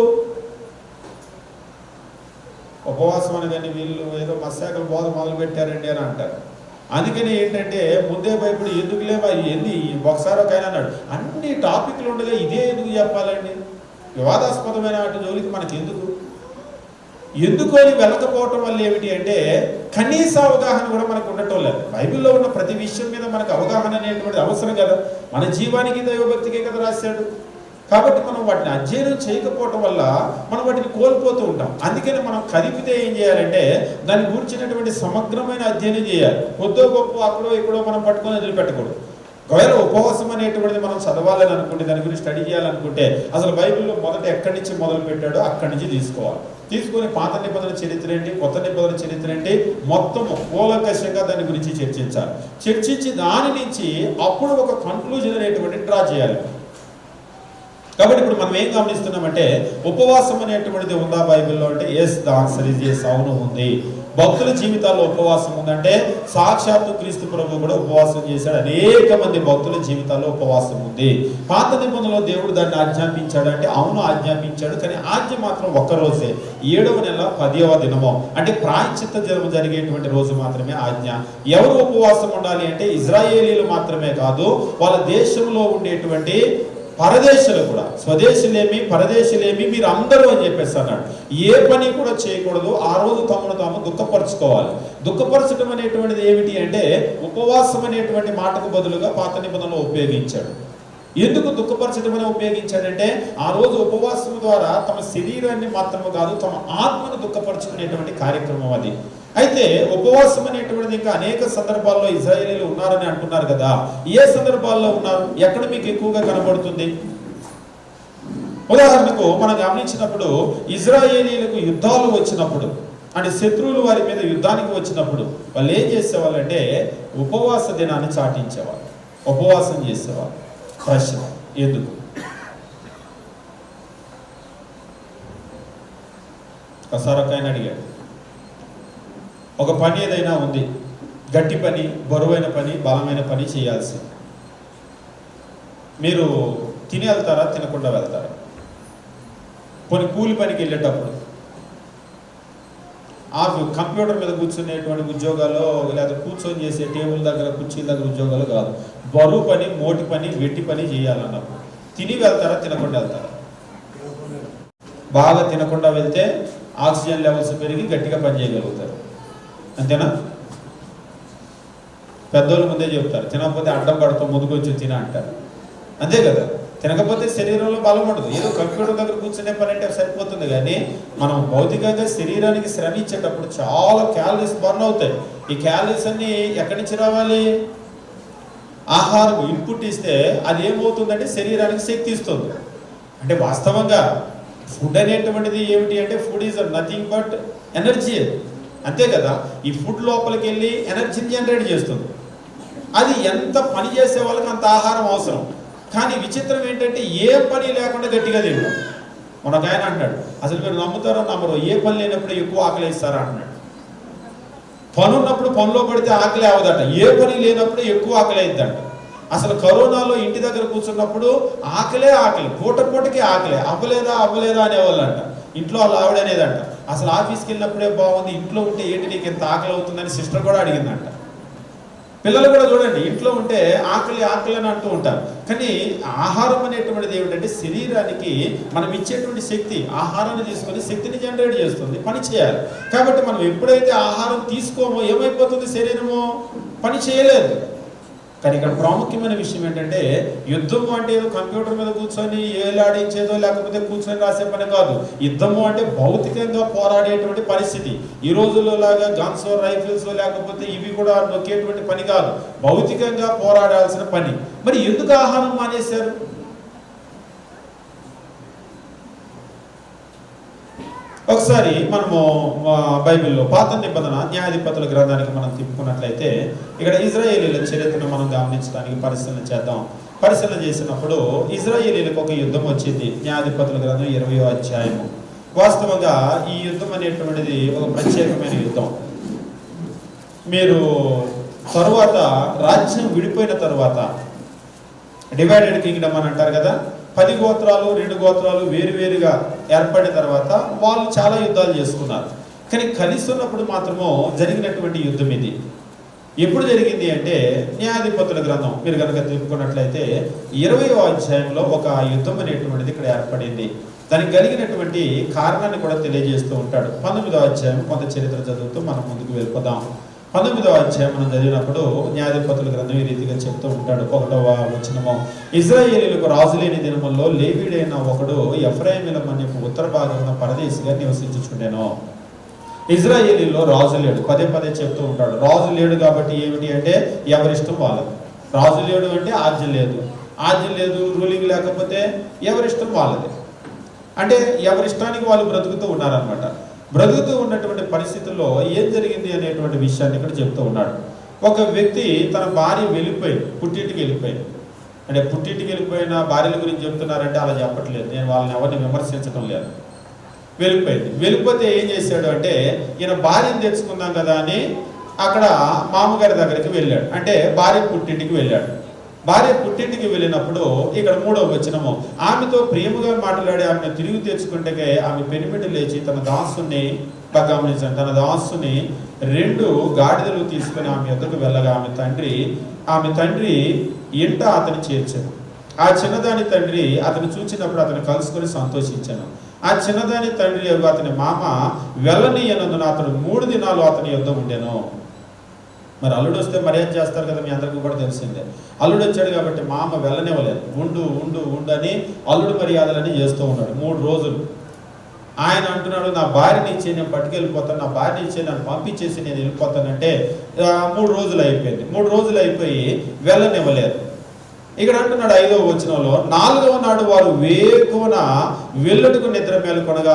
ఉపవాసం అనగానే వీళ్ళు ఏదో మత్స్యాకల బోధ మొదలు పెట్టారండి అని అంటారు. అందుకని ఏంటంటే ముందే భయపడి ఎందుకు లేవా ఎన్ని ఒకసారి ఒక ఆయన అన్నాడు, అన్ని టాపిక్లు ఉండగా ఇదే ఎందుకు చెప్పాలండి, వివాదాస్పదమైన వాటి జోలికి మనకి ఎందుకు అని వెళ్ళకపోవటం వల్ల ఏమిటి అంటే కనీస అవగాహన కూడా మనకు ఉండటం లేదు. బైబిల్లో ఉన్న ప్రతి విషయం మీద మనకు అవగాహన అనేటువంటిది అవసరం కదా. మన జీవానికి దైవభక్తికే కదా రాశాడు. కాబట్టి మనం వాటిని అధ్యయనం చేయకపోవటం వల్ల మనం వాటిని కోల్పోతూ ఉంటాం. అందుకని మనం కదిపితే ఏం చేయాలంటే దాన్ని గురించినటువంటి సమగ్రమైన అధ్యయనం చేయాలి. కొద్దో గొప్ప అక్కడో ఇక్కడో మనం పట్టుకొని వదిలిపెట్టకూడదు. ఒకవేళ ఉపవాసం అనేటువంటిది మనం చదవాలని అనుకుంటే, దాని గురించి స్టడీ చేయాలనుకుంటే అసలు బైబిల్లో మొదట ఎక్కడి నుంచి మొదలు పెట్టాడో అక్కడి నుంచి తీసుకోవాలి. తీసుకొని పాత నిబంధన చరిత్ర ఏంటి, కొత్త నిబంధన చరిత్ర ఏంటి, మొత్తం కూలంకషంగా దాని గురించి చర్చించాలి. చర్చించి దాని నుంచి అప్పుడు ఒక కన్క్లూజన్ అనేటువంటి డ్రా చేయాలి. కాబట్టి ఇప్పుడు మనం ఏం గమనిస్తున్నామంటే ఉపవాసం అనేటువంటిది ఉందా బైబిల్లో అంటే yes, the answer is yes, అవును ఉంది. భక్తుల జీవితాల్లో ఉపవాసం ఉందంటే సాక్షాత్తు క్రీస్తు ప్రభు కూడా ఉపవాసం చేశాడు. అనేక మంది భక్తుల జీవితాల్లో ఉపవాసం ఉంది. పాత నిబంధనలో దేవుడు దాన్ని ఆజ్ఞాపించాడు అంటే అవును ఆజ్ఞాపించాడు. కానీ ఆజ్ఞ మాత్రం ఒక్కరోజే, 7వ నెల 10వ దినము అంటే ప్రాయశ్చిత్త దినం జరిగేటువంటి రోజు మాత్రమే ఆజ్ఞ. ఎవరు ఉపవాసం ఉండాలి అంటే ఇజ్రాయేలీలు మాత్రమే కాదు, వాళ్ళ దేశంలో ఉండేటువంటి పరదేశులు కూడా, స్వదేశులేమి పరదేశులేమి మీరు అందరూ అని చెప్పేసి అన్నాడు. ఏ పని కూడా చేయకూడదు. ఆ రోజు తమను తాము దుఃఖపరచుకోవాలి. దుఃఖపరచడం అనేటువంటిది ఏమిటి అంటే ఉపవాసం అనేటువంటి మాటకు బదులుగా పాత నిబంధనలో ఉపయోగించాడు. ఎందుకు దుఃఖపరచడం అని ఉపయోగించాడంటే ఆ రోజు ఉపవాసం ద్వారా తమ శరీరాన్ని మాత్రమే కాదు తమ ఆత్మను దుఃఖపరచుకునేటువంటి కార్యక్రమం అది. అయితే ఉపవాసం అనేటువంటిది ఇంకా అనేక సందర్భాల్లో ఇజ్రాయేలీలు ఉన్నారని అంటున్నారు కదా. ఏ సందర్భాల్లో ఉన్నారు, ఎక్కడ మీకు ఎక్కువగా కనబడుతుంది? ఉదాహరణకు మనం గమనించినప్పుడు ఇజ్రాయేలీలకు యుద్ధాలు వచ్చినప్పుడు అంటే శత్రువులు వారి మీద యుద్ధానికి వచ్చినప్పుడు వాళ్ళు ఏం చేసేవాళ్ళంటే ఉపవాస దినాన్ని చాటించేవాళ్ళు, ఉపవాసం చేసేవాళ్ళు. ప్రశ్న, ఎందుకు? ఒకసారి ఒక ఆయన అడిగాడు, ఒక పని ఏదైనా ఉంది, గట్టి పని, బరువైన పని, బలమైన పని చేయాల్సి, మీరు తిని వెళ్తారా తినకుండా వెళ్తారా? కొన్ని కూలి పనికి వెళ్ళేటప్పుడు ఆ కంప్యూటర్ మీద కూర్చునేటువంటి ఉద్యోగాలు లేదా కూర్చొని చేసే టేబుల్ దగ్గర కుర్చీల దగ్గర ఉద్యోగాలు కాదు, బరువు పని, మోటి పని, వెట్టి పని చేయాలన్నప్పుడు తిని వెళ్తారా తినకుండా వెళ్తారా? బాగా తినకుండా వెళ్తే ఆక్సిజన్ లెవెల్స్ పెరిగి గట్టిగా పని చేయగలుగుతారు, అంతేనా? పెద్దోళ్ళు ముందే చెప్తారు, తినకపోతే అడ్డం పడతాం ముందుకొచ్చి తిన అంటారు, అంతే కదా. తినకపోతే శరీరంలో బలం ఉండదు. ఏదో కంప్యూటర్ దగ్గర కూర్చునే పని అంటే సరిపోతుంది. కానీ మనం భౌతికంగా శరీరానికి శ్రమ ఇచ్చేటప్పుడు చాలా క్యాలరీస్ బర్న్ అవుతాయి. ఈ క్యాలరీస్ అన్ని ఎక్కడి నుంచి రావాలి? ఆహారం ఇన్పుట్ ఇస్తే అది ఏమవుతుందంటే శరీరానికి శక్తి ఇస్తుంది. అంటే వాస్తవంగా ఫుడ్ అనేటువంటిది ఏమిటి అంటే food is nothing but energy, అంతే కదా. ఈ ఫుడ్ లోపలికి వెళ్ళి ఎనర్జీని జనరేట్ చేస్తుంది. అది ఎంత పని చేసే వాళ్ళకి అంత ఆహారం అవసరం. కానీ విచిత్రం ఏంటంటే ఏ పని లేకుండా గట్టిగా తింటాం. మన ఒక ఆయన అంటాడు, అసలు మీరు నమ్ముతారో నమ్మరు, ఏ పని లేనప్పుడు ఎక్కువ ఆకలి ఇస్తారా అంటున్నాడు. పని ఉన్నప్పుడు పనిలో పడితే ఆకలి అవదట, ఏ పని లేనప్పుడు ఎక్కువ ఆకలి అయిద్దంట. అసలు కరోనాలో ఇంటి దగ్గర కూర్చున్నప్పుడు ఆకలి, పూటకి ఆకలి, అవ్వలేదా అనేవాళ్ళంట. ఇంట్లో వాళ్ళ ఆవిడనేదంట, అసలు ఆఫీస్కి వెళ్ళినప్పుడే బాగుంది, ఇంట్లో ఉంటే ఏంటి నీకు ఎంత ఆకలి అవుతుందని సిస్టర్ కూడా అడిగిందంట. పిల్లలు కూడా చూడండి, ఇంట్లో ఉంటే ఆకలి అని అంటూ ఉంటారు. కానీ ఆహారం అనేటువంటిది ఏమిటంటే శరీరానికి మనం ఇచ్చేటువంటి శక్తి, ఆహారాన్ని తీసుకొని శక్తిని జనరేట్ చేస్తుంది, పని చేయాలి. కాబట్టి మనం ఎప్పుడైతే ఆహారం తీసుకోమో ఏమైపోతుంది? శరీరము పని చేయలేదు. కానీ ఇక్కడ ప్రాముఖ్యమైన విషయం ఏంటంటే యుద్ధము అంటే ఏదో కంప్యూటర్ మీద కూర్చొని ఏలాడించేదో లేకపోతే కూర్చొని రాసే పని కాదు. యుద్ధము అంటే భౌతికంగా పోరాడేటువంటి పరిస్థితి. ఈ రోజుల్లో లాగా గన్స్, రైఫిల్స్ లేకపోతే ఇవి కూడా నొక్కేటువంటి పని కాదు, భౌతికంగా పోరాడాల్సిన పని. మరి ఎందుకు ఆహారం మానేశారు? ఒకసారి మనము బైబిల్లో పాత నిబంధన న్యాయాధిపతుల గ్రంథానికి మనం తిప్పుకున్నట్లయితే ఇక్కడ ఇజ్రాయేలీల చరిత్రను మనం గమనించడానికి పరిశీలన చేద్దాం. పరిశీలన చేసినప్పుడు ఇజ్రాయేలీలకు ఒక యుద్ధం వచ్చింది. న్యాయాధిపతుల గ్రంథం 20వ అధ్యాయము. వాస్తవంగా ఈ యుద్ధం అనేటువంటిది ఒక ప్రత్యేకమైన యుద్ధం. మీరు తరువాత రాజ్యం విడిపోయిన తరువాత డివైడెడ్ కింగ్డమ్ అని అంటారు కదా, 10 గోత్రాలు 2 గోత్రాలు వేరువేరుగా ఏర్పడిన తర్వాత వాళ్ళు చాలా యుద్ధాలు చేసుకున్నారు. కానీ కలిసి ఉన్నప్పుడు మాత్రము జరిగినటువంటి యుద్ధం ఇది. ఎప్పుడు జరిగింది అంటే న్యాయాధిపతుల గ్రంథం మీరు కనుక తెలుపుకున్నట్లయితే 20వ అధ్యాయంలో ఒక యుద్ధం అనేటువంటిది ఇక్కడ ఏర్పడింది. దానికి కలిగినటువంటి కారణాన్ని కూడా తెలియజేస్తూ ఉంటాడు. 19వ అధ్యాయం కొంత చరిత్ర చదువుతూ మనం ముందుకు వెళ్ళిపోదాం. 19వ అధ్యాయం మనం చదివినప్పుడు న్యాయాధిపతుల గ్రంథం ఈ రీతిగా చెప్తూ ఉంటాడు. 1వ వచనము, ఇజ్రాయేలీలకు రాజు లేని దినముల్లో లేవీడైన ఒకడు ఎఫ్రాయిముల మన్యపు ఉత్తర భాగంలో పరదేశిగా నివసించుచుండెను. ఇజ్రాయేలీలో రాజు లేడు. పదే పదే చెప్తూ ఉంటాడు. రాజు లేడు కాబట్టి ఏమిటి అంటే ఎవరిష్టం వాళ్ళది. రాజు లేడు అంటే ఆజ్ఞ లేదు, ఆజ్ఞ లేదు రూలింగ్ లేకపోతే ఎవరిష్టం వాళ్ళది. అంటే ఎవరిష్టానికి వాళ్ళు బ్రతుకుతూ ఉన్నారనమాట. బ్రతుకుతూ ఉన్నటువంటి పరిస్థితుల్లో ఏం జరిగింది అనేటువంటి విషయాన్ని ఇక్కడ చెప్తూ ఉన్నాడు. ఒక వ్యక్తి తన భార్య వెళ్ళిపోయింది, పుట్టింటికి వెళ్ళిపోయింది. అంటే పుట్టింటికి వెళ్ళిపోయిన భార్యల గురించి చెప్తున్నారంటే అలా చెప్పట్లేదు, నేను వాళ్ళని ఎవరిని విమర్శించడం లేదు. వెళ్ళిపోయింది. వెళ్ళిపోతే ఏం చేశాడు అంటే ఈయన భార్యను తెచ్చుకుందాం కదా అని అక్కడ మామగారి దగ్గరికి వెళ్ళాడు. అంటే భార్య పుట్టింటికి వెళ్ళాడు. భార్య పుట్టింటికి వెళ్ళినప్పుడు ఇక్కడ 3వ వచనము, ఆమెతో ప్రేమగా మాట్లాడి ఆమెను తిరిగి తెచ్చుకుంటే ఆమె పెనిమిటి లేచి తన దాసుని గమనించండి, తన దాసుని 2 గాడిదలు తీసుకుని ఆమె యొద్దకు వెళ్ళగా ఆమె తండ్రి ఇంట అతను చేర్చాడు. ఆ చిన్నదాని తండ్రి అతను చూచినప్పుడు అతను కలుసుకొని సంతోషించాను. ఆ చిన్నదాని తండ్రి అతని మామ వెళ్ళనీయనందున అతడు 3 దినాలు అతని యొద్ద ఉండెను. మరి అల్లుడు వస్తే మర్యాద చేస్తారు కదా, మీ అందరికీ కూడా తెలిసిందే. అల్లుడు వచ్చాడు కాబట్టి మామ వెళ్ళనివ్వలేదు. ఉండు ఉండు ఉండు అని అల్లుడు మర్యాదలని చేస్తూ ఉన్నాడు 3 రోజులు. ఆయన అంటున్నాడు, నా భార్యని ఇచ్చి నేను పట్టుకెళ్ళిపోతాను, నా భార్యని ఇచ్చి నన్ను పంపించేసి నేను వెళ్ళిపోతానంటే 3 రోజులు అయిపోయింది. 3 రోజులు అయిపోయి వెళ్ళనివ్వలేదు. ఇక్కడ అంటున్నాడు 5వ వచనంలో, 4వ నాడు వారు వేకువన వెల్లడుకు నిద్ర మేలుకొనగా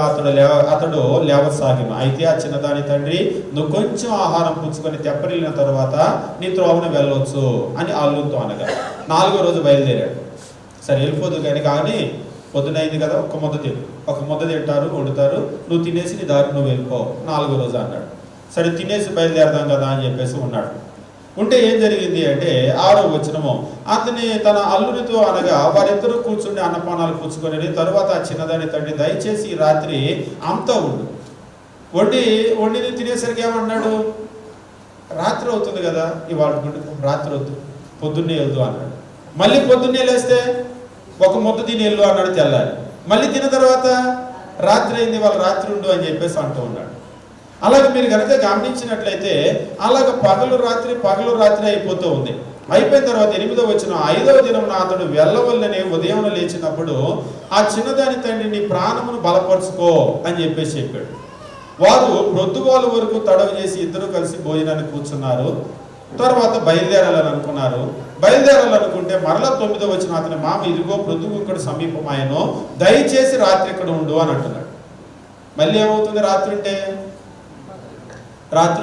అతడు లేవసాగిన. అయితే ఆ చిన్నదాని తండ్రి, నువ్వు కొంచెం ఆహారం పుచ్చుకొని తెప్పరిల్లిన తర్వాత నీ త్రోవన వెళ్ళవచ్చు అని అల్లుతో అనగా 4వ రోజు బయలుదేరాడు. సరే వెళ్ళిపోదు కానీ పొద్దునైంది కదా, ఒక ముద్ద తింటారు, వండుతారు, నువ్వు తినేసి నీ దారి నువ్వు వెళ్ళిపో 4వ రోజు అన్నాడు. సరే తినేసి బయలుదేరదాం కదా అని చెప్పేసి ఉన్నాడు. ఉంటే ఏం జరిగింది అంటే 6వ వచనము, అతని తన అల్లునితో అనగా వారిద్దరూ కూర్చుండి అన్నపానాలు పుచ్చుకొని తరువాత ఆ చిన్నదాని తండ్రి, దయచేసి ఈ రాత్రి అంతా వండిని తినేసరికి ఏమన్నాడు, రాత్రి అవుతుంది కదా, ఇవాళ రాత్రి అవుతుంది, పొద్దున్నే వెళ్దు అన్నాడు. మళ్ళీ పొద్దున్నే లేస్తే ఒక ముద్ద తిని వెళ్ళు అన్నాడు తెల్లారి. మళ్ళీ తిన్న తర్వాత రాత్రి అయింది, వాళ్ళు రాత్రి ఉండు అని చెప్పేసి అంటూ ఉన్నాడు. అలాగే మీరు కనుక గమనించినట్లయితే అలాగ పగలు రాత్రి అయిపోతూ ఉంది. అయిపోయిన తర్వాత 8వ వచనం, 5వ దినం అతడు వెళ్ళవల్లనే ఉదయం లేచినప్పుడు ఆ చిన్నదాని తండ్రిని ప్రాణమును బలపరుచుకో అని చెప్పేసి చెప్పాడు. వారు ప్రొద్దుగోల వరకు తడవ చేసి ఇద్దరు కలిసి భోజనానికి కూర్చున్నారు. తర్వాత బయలుదేరాలనుకుంటే మరలా 9వ వచనం, అతని మామ ఇదిగో ప్రొద్దుగుంకడు సమీపమాయనో, దయచేసి రాత్రి ఇక్కడ ఉండు అని అంటున్నాడు. మళ్ళీ ఏమవుతుంది, రాత్రి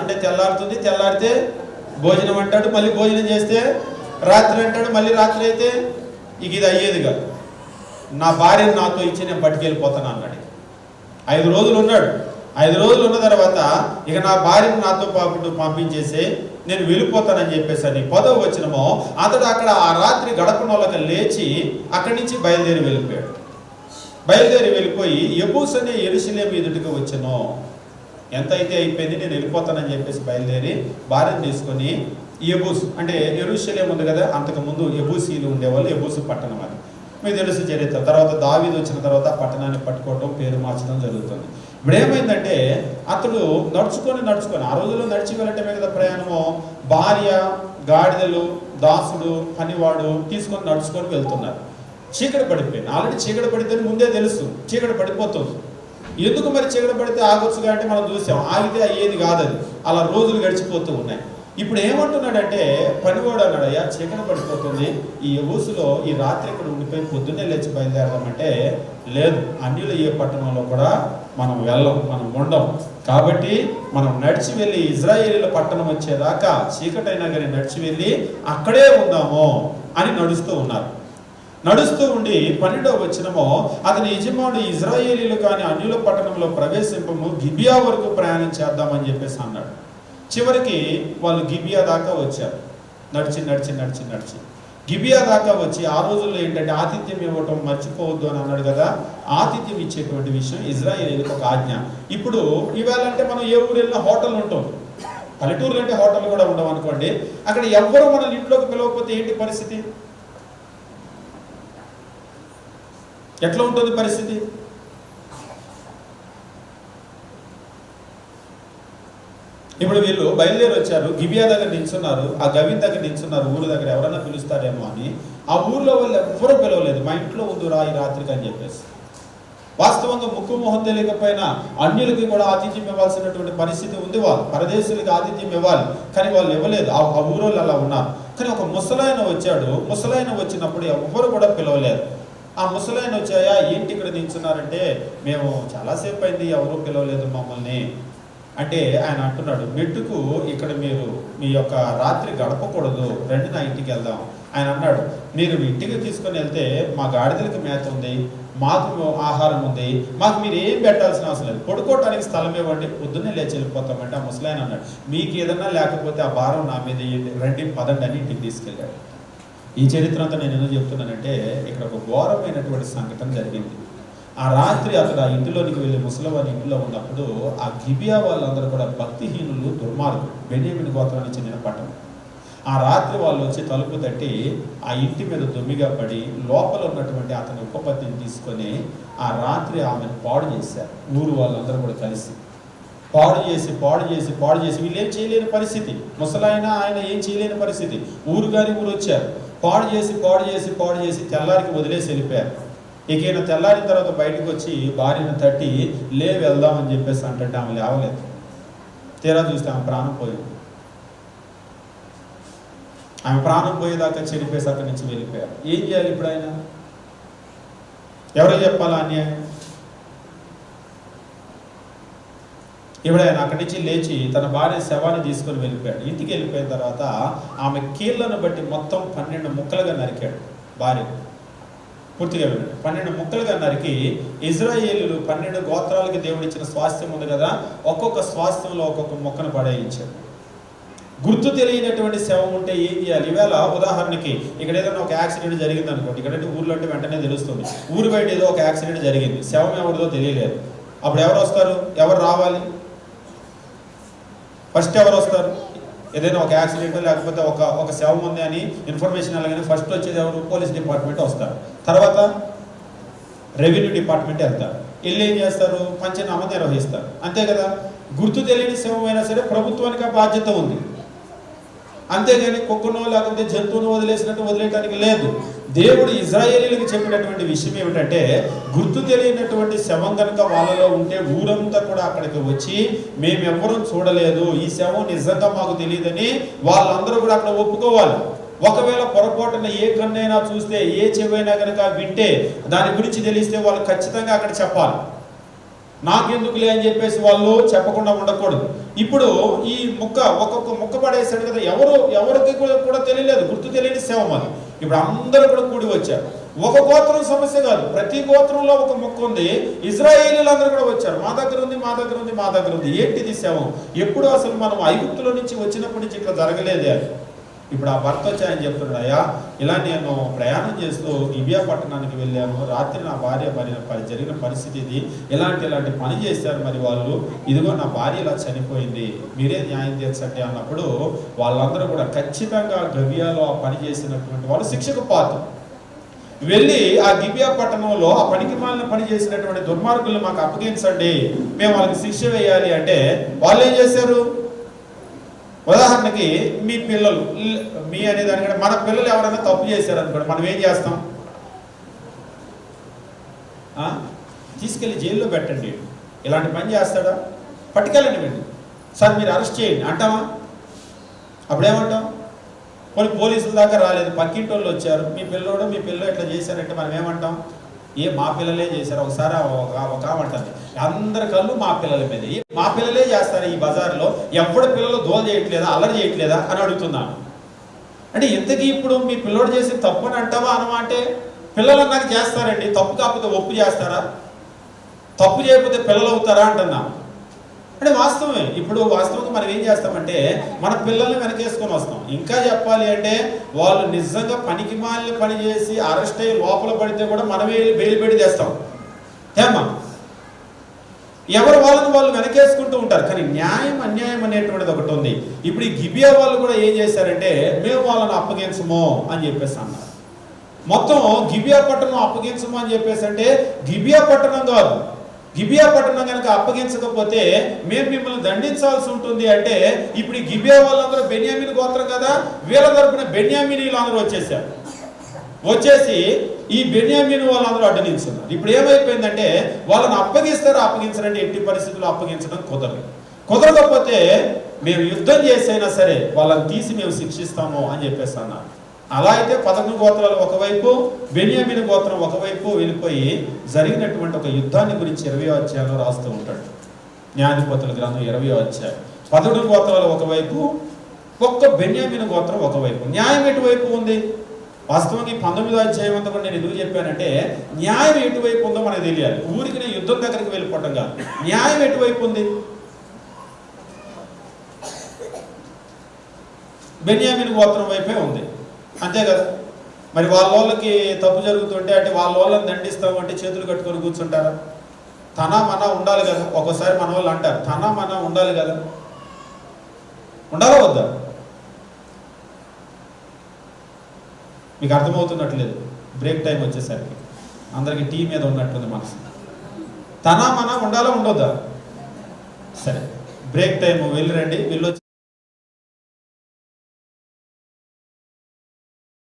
ఉంటే తెల్లారుతుంది, తెల్లారితే భోజనం అంటాడు, మళ్ళీ భోజనం చేస్తే రాత్రి అంటాడు, మళ్ళీ రాత్రి అయితే ఇది అయ్యేది కాదు. నా భార్యను నాతో ఇచ్చి నేను పట్టుకెళ్ళిపోతాను అన్నాడు. 5 రోజులు ఉన్నాడు. 5 రోజులు ఉన్న తర్వాత ఇక నా భార్యను నాతో పంపించేసి నేను వెళ్ళిపోతానని చెప్పేసి అని 10వ వచనమో, అతడు అక్కడ ఆ రాత్రి గడపనోళ్ళకి లేచి అక్కడి నుంచి బయలుదేరి వెళ్ళిపోయి యెబూస్ అనే యెరూషలేము ఎదుటికి వచ్చెను. ఎంత అయితే అయిపోయింది, నేను వెళ్ళిపోతానని చెప్పేసి బయలుదేరి భార్యను తీసుకొని యెబూస్ అంటే యెరూషలేము ఉంది కదా, అంతకుముందు యెబూసీలు ఉండేవాళ్ళు, యెబూసు పట్టణం అది మీకు తెలుసు చరిత్ర. తర్వాత దావీదు వచ్చిన తర్వాత ఆ పట్టణాన్ని పట్టుకోవడం, పేరు మార్చడం జరుగుతుంది. ఇప్పుడు ఏమైందంటే అతడు నడుచుకొని ఆ రోజుల్లో నడిచి వెళ్ళటమే కదా ప్రయాణము. భార్య, గాడిదలు, దాసుడు, పనివాడు తీసుకొని నడుచుకొని వెళ్తున్నారు. చీకటి పడిపోయింది. ఆల్రెడీ చీకటి పడితే ముందే తెలుసు చీకటి పడిపోతుంది. ఎందుకు మరి చీకటి పడితే ఆగొచ్చుగా అంటే మనం చూసాం, ఆగితే అయ్యేది కాదది. అలా రోజులు గడిచిపోతూ ఉన్నాయి. ఇప్పుడు ఏమంటున్నాడంటే పనివాడు అన్నాడు, అయ్యా చీకటి పడిపోతుంది, ఈ యెబూసులో ఈ రాత్రి ఇక్కడ ఉండిపోయి పొద్దున్నే లేచి బయలుదేరదామంటే లేదు, అన్యులు ఏ పట్టణంలో కూడా మనం ఉండం, కాబట్టి మనం నడిచి వెళ్ళి ఇజ్రాయేలీల పట్టణం వచ్చేదాకా చీకటైనా కానీ నడిచి వెళ్ళి అక్కడే ఉందాము అని నడుస్తూ ఉన్నారు. నడుస్తూ ఉండి 12వ వచనము, అతని యజమానుడు ఇజ్రాయేలీలు కానీ అన్యుల పట్టణంలో ప్రవేశింపము, గిబియా వరకు ప్రయాణం చేద్దామని చెప్పేసి అన్నాడు. చివరికి వాళ్ళు గిబియా దాకా వచ్చారు. నడిచి గిబియా దాకా వచ్చి, ఆ రోజుల్లో ఏంటంటే ఆతిథ్యం ఇవ్వటం మర్చిపోవద్దు అని అన్నాడు కదా, ఆతిథ్యం ఇచ్చేటువంటి విషయం ఇజ్రాయేలీలకు ఒక ఆజ్ఞ. ఇప్పుడు ఇవాళ అంటే మనం ఏ ఊరు వెళ్ళినా హోటల్ ఉంటుంది, పల్లెటూరులు అంటే హోటల్ కూడా ఉండవు అనుకోండి. అక్కడ ఎవ్వరూ మనల్ని ఇంట్లోకి పిలవకపోతే ఏంటి పరిస్థితి? ఎట్లా ఉంటుంది పరిస్థితి? ఇప్పుడు వీళ్ళు బయలుదేరి వచ్చారు, గిబియా దగ్గర నిల్చున్నారు, ఆ గవిన్ దగ్గర నిల్చున్నారు, ఊరు దగ్గర ఎవరైనా పిలుస్తారేమో అని. ఆ ఊర్లో వాళ్ళు ఎవ్వరూ పిలవలేదు. మా ఇంట్లో ఉందిరా ఈ రాత్రికి అని చెప్పేసి. వాస్తవంగా ముక్కు మొహం తెలియకపోయినా అన్యులకి కూడా ఆతిథ్యం ఇవ్వాల్సినటువంటి పరిస్థితి ఉంది. వాళ్ళు పరదేశులకి ఆతిథ్యం ఇవ్వాలి, కానీ వాళ్ళు ఇవ్వలేదు. ఆ ఊరోళ్ళు అలా ఉన్నారు. కానీ ఒక ముసలాయన వచ్చాడు. ముసలాయన వచ్చినప్పుడు ఎవ్వరు కూడా పిలవలేదు. ఆ ముసలాయన వచ్చాయా, ఏంటి ఇక్కడ నిల్చున్నారంటే, మేము చాలాసేపు అయింది, ఎవరూ పిలవలేదు మమ్మల్ని అంటే ఆయన అంటున్నాడు, మెట్టుకు ఇక్కడ మీరు మీ యొక్క రాత్రి గడపకూడదు, రండి నా ఇంటికి వెళ్దాం. ఆయన అన్నాడు, మీరు ఇంటికి తీసుకొని వెళ్తే మా గాడిదలకి మేత ఉంది, మాకు ఆహారం ఉంది, మాకు మీరు ఏం పెట్టాల్సిన అవసరం లేదు, పడుకోవటానికి స్థలం ఇవ్వండి, పొద్దున్నే లేచి వెళ్ళిపోతామంటే. ఆ ముసలాయన అన్నాడు, మీకు ఏదన్నా లేకపోతే ఆ భారం నా మీద రండి, పదండి అని ఇంటికి తీసుకెళ్ళాడు. ఈ చరిత్ర అంతా నేను ఎందుకు చెప్తున్నానంటే, ఇక్కడ ఒక ఘోరమైనటువంటి సంఘటన జరిగింది. ఆ రాత్రి అతడు ఆ ఇంటిలోనికి వెళ్ళి ముసలివారి ఇంటిలో ఉన్నప్పుడు ఆ గిబియా వాళ్ళందరూ కూడా భక్తిహీనులు, దుర్మార్గులు, బెన్యామీను గోత్రానికి చెందిన పట్టణం. ఆ రాత్రి వాళ్ళు వచ్చి తలుపు తట్టి ఆ ఇంటి మీద దొమ్మిగా పడి లోపల ఉన్నటువంటి అతని ఉపపత్తిని తీసుకొని ఆ రాత్రి ఆమెను పాడు చేశారు. ఊరు వాళ్ళందరూ కూడా కలిసి పాడు చేసి వీళ్ళు ఏం చేయలేని పరిస్థితి. ముసలాయన ఆయన ఏం చేయలేని పరిస్థితి. ఊరు వచ్చారు, పాడు చేసి తెల్లారికి వదిలేసి వెళ్ళిపోయారు. ఇక ఈయన తెల్లారిన తర్వాత బయటకు వచ్చి భార్యను తట్టి వెళ్దామని చెప్పేసి అంటే ఆమె లేవలేదు. తీరా చూస్తే ఆమె ప్రాణం పోయింది. ఆమె ప్రాణం పోయేదాకా చెరిపేసి అక్కడి నుంచి వెళ్ళిపోయారు. ఏం చేయాలి ఇప్పుడు ఆయన? ఎవరికి చెప్పాలా అన్యాయం? ఇప్పుడు ఆయన అక్కడి నుంచి లేచి తన భార్య శవాన్ని తీసుకొని వెళ్ళిపోయాడు. ఇంటికి వెళ్ళిపోయిన తర్వాత ఆమె కీళ్లను బట్టి మొత్తం 12 ముక్కలుగా నరికాడు. భార్య పూర్తిగా 12 ముక్కలుగా నరికి ఇజ్రాయేలీలు 12 గోత్రాలకి దేవుడు ఇచ్చిన స్వాస్థ్యం ఉంది కదా, ఒక్కొక్క స్వాస్థ్యంలో ఒక్కొక్క మొక్కను పడేయించాడు. గుర్తు తెలియనటువంటి శవం ఉంటే ఏం చేయాలి? ఈవేళ ఉదాహరణకి ఇక్కడ ఏదైనా ఒక యాక్సిడెంట్ జరిగింది అనుకోండి, ఇక్కడంటే ఊర్లో అంటే వెంటనే తెలుస్తుంది. ఊరు బయట ఏదో ఒక యాక్సిడెంట్ జరిగింది, శవం ఎవరిదో తెలియలేదు. అప్పుడు ఎవరు వస్తారు? ఎవరు రావాలి? ఫస్ట్ ఎవరు వస్తారు? ఏదైనా ఒక యాక్సిడెంట్ లేకపోతే ఒక శవం ఉంది అని ఇన్ఫర్మేషన్ అలాగే ఫస్ట్ వచ్చేది ఎవరు? పోలీస్ డిపార్ట్మెంట్ వస్తారు. తర్వాత రెవెన్యూ డిపార్ట్మెంట్ వెళ్తారు. వీళ్ళు ఏం చేస్తారు? పంచనామా నిర్వహిస్తారు. అంతే కదా. గుర్తు తెలియని శవం అయినా సరే ప్రభుత్వానికి ఆ బాధ్యత ఉంది. అంతేగాని కుక్కనో లేకపోతే జంతువును వదిలేయటానికి లేదు. దేవుడు ఇజ్రాయేలీలకు చెప్పినటువంటి విషయం ఏమిటంటే, గుర్తు తెలియనటువంటి శవం కనుక వాళ్ళలో ఉంటే ఊరంతా కూడా అక్కడికి వచ్చి మేమెవ్వరూ చూడలేదు, ఈ శవం నిజంగా మాకు తెలియదని వాళ్ళందరూ కూడా అక్కడ ఒప్పుకోవాలి. ఒకవేళ పొరపాటున ఏ కన్నైనా చూస్తే, ఏ చెవైనా కనుక వింటే, దాని గురించి తెలిస్తే వాళ్ళు ఖచ్చితంగా అక్కడ చెప్పాలి. నాకెందుకులే అని చెప్పేసి వాళ్ళు చెప్పకుండా ఉండకూడదు. ఇప్పుడు ఈ ఒక్కొక్క ముక్క పడేసాడు కదా, ఎవరికి కూడా తెలియలేదు, గుర్తు తెలియని శవం అది. ఇప్పుడు అందరూ కూడా కూడి వచ్చారు. ఒక గోత్రం సమస్య కాదు, ప్రతి గోత్రంలో ఒక ముక్క ఉంది. ఇజ్రాయేలీలు అందరూ కూడా వచ్చారు. మా దగ్గర ఉంది. ఏంటిది శవం? ఎప్పుడు అసలు మనం ఐగుప్తులో నుంచి వచ్చినప్పటి నుంచి ఇక్కడ జరగలేదే అది. ఇప్పుడు ఆ భర్త వచ్చి ఆయన చెప్తున్నాడు, అయ్యా ఇలా నేను ప్రయాణం చేస్తూ గిబియా పట్టణానికి వెళ్ళాను, రాత్రి నా భార్య జరిగిన పరిస్థితి ఇది, ఇలాంటి పని చేశారు మరి వాళ్ళు, ఇదిగో నా భార్య ఇలా చనిపోయింది, మీరే న్యాయం తీర్చండి అన్నప్పుడు వాళ్ళందరూ కూడా ఖచ్చితంగా గిబియాలో ఆ పని చేసినటువంటి వాళ్ళు శిక్షకు పాత్ర. వెళ్ళి ఆ గిబియా పట్టణంలో ఆ పనికి మాలిన పని చేసినటువంటి దుర్మార్గులను మాకు అప్పగించండి, మేము వాళ్ళకి శిక్ష వేయాలి అంటే వాళ్ళు ఏం చేశారు? ఉదాహరణకి మీ పిల్లలు, మీ అనేదానికంటే మన పిల్లలు ఎవరైనా తప్పు చేశారు అనుకోండి, మనం ఏం చేస్తాం? తీసుకెళ్ళి జైల్లో పెట్టండి. ఇలాంటి పని చేస్తాడా? పట్టుకెళ్ళండి వెళ్ళి, సార్ మీరు అరెస్ట్ చేయండి అంటామా? అప్పుడేమంటాం? కొన్ని పోలీసుల దాకా రాలేదు, పక్కింటి వాళ్ళు వచ్చారు, మీ పిల్లలు ఇట్లా చేశారంటే మనం ఏమంటాం? మా పిల్లలే చేశారు. ఒకసారి ఒక అంటుంది, అందరి కళ్ళు మా పిల్లల మీద, మా పిల్లలే చేస్తారు ఈ బజార్లో, ఎవరి పిల్లలు దోల చేయట్లేదా, అల్లరి చేయట్లేదా అని అడుగుతున్నాను. అంటే ఇంతకీ ఇప్పుడు మీ పిల్లోడు చేసి తప్పు అని అంటావా అనమాటే? పిల్లలు అన్నాక చేస్తారండి, తప్పు కాకపోతే ఒప్పు చేస్తారా? తప్పు చేయకపోతే పిల్లలు అవుతారా అంటున్నా. అంటే వాస్తవమే. ఇప్పుడు వాస్తవంగా మనం ఏం చేస్తామంటే మన పిల్లల్ని వెనకేసుకొని వస్తాం. ఇంకా చెప్పాలి అంటే వాళ్ళు నిజంగా పనికి మాలిన పని చేసి అరెస్ట్ అయ్యి లోపల పడితే కూడా మనమే బెయిల్ పెట్టి తెస్తాం. ఏమ్మా, ఎవరు వాళ్ళని వాళ్ళు వెనకేసుకుంటూ ఉంటారు. కానీ న్యాయం అన్యాయం అనేటువంటిది ఒకటి ఉంది. ఇప్పుడు ఈ గిబియా వాళ్ళు కూడా ఏం చేశారంటే మేము వాళ్ళని అప్పగించము అని చెప్పేసి అన్నారు. మొత్తం గిబియా పట్టణం అప్పగించము అని చెప్పేసి అంటే గిబియా పట్టణం కాదు, గిబియా పట్టణం కనుక అప్పగించకపోతే మేము మిమ్మల్ని దండించాల్సి ఉంటుంది అంటే ఇప్పుడు ఈ గిబియా వాళ్ళందరూ బెన్యామీను గోత్రం కదా, వీళ్ళ తరపున బెన్యామీనీలు అందరూ వచ్చేసారు. వచ్చేసి ఈ బెన్యామీను వాళ్ళందరూ అడ్డు నిల్చున్నారు. ఇప్పుడు ఏమైపోయిందంటే వాళ్ళని అప్పగించారంటే ఎట్టి పరిస్థితుల్లో అప్పగించడం కుదరకపోతే మేము యుద్ధం చేసైనా సరే వాళ్ళని తీసి మేము శిక్షిస్తాము అని చెప్పేసి అన్నారు. అలా అయితే 11 గోత్రాలు ఒకవైపు, బెన్యామీను గోత్రం ఒకవైపు వెళ్ళిపోయి జరిగినటువంటి ఒక యుద్ధాన్ని గురించి 20వ అధ్యాయంలో రాస్తూ ఉంటాడు. న్యాయాధిపతుల గ్రంథం 20వ అధ్యాయం. 11 గోత్రాలు ఒకవైపు, ఒక్క బెన్యామీను గోత్రం ఒకవైపు. న్యాయం ఎటువైపు ఉంది? వాస్తవంగా ఈ 19వ అధ్యాయం అంతా కూడా నేను ఎందుకు చెప్పానంటే న్యాయం ఎటువైపు ఉందో మనకు తెలియాలి. ఊరికి నేను యుద్ధం దగ్గరికి వెళ్ళిపోవటం కాదు. న్యాయం ఎటువైపు ఉంది? బెన్యామీను గోత్రం వైపే ఉంది, అంతే కదా. మరి వాళ్ళకి తప్పు జరుగుతుంటే అంటే వాళ్ళని దండిస్తాము అంటే చేతులు కట్టుకొని కూర్చుంటారా? తనా మనా ఉండాలి కదా. ఒక్కోసారి మన వాళ్ళు అంటారు తనా మనా ఉండాలి కదా. ఉండాలా వద్దా? మీకు అర్థమవుతున్నట్లేదు. బ్రేక్ టైం వచ్చేసరికి అందరికి టీ మీద ఉన్నట్టుంది మనసు. తనా మనా ఉండాలా ఉండొద్దా? సరే, బ్రేక్ టైం వెళ్ళిరండి. వెళ్ళొచ్చి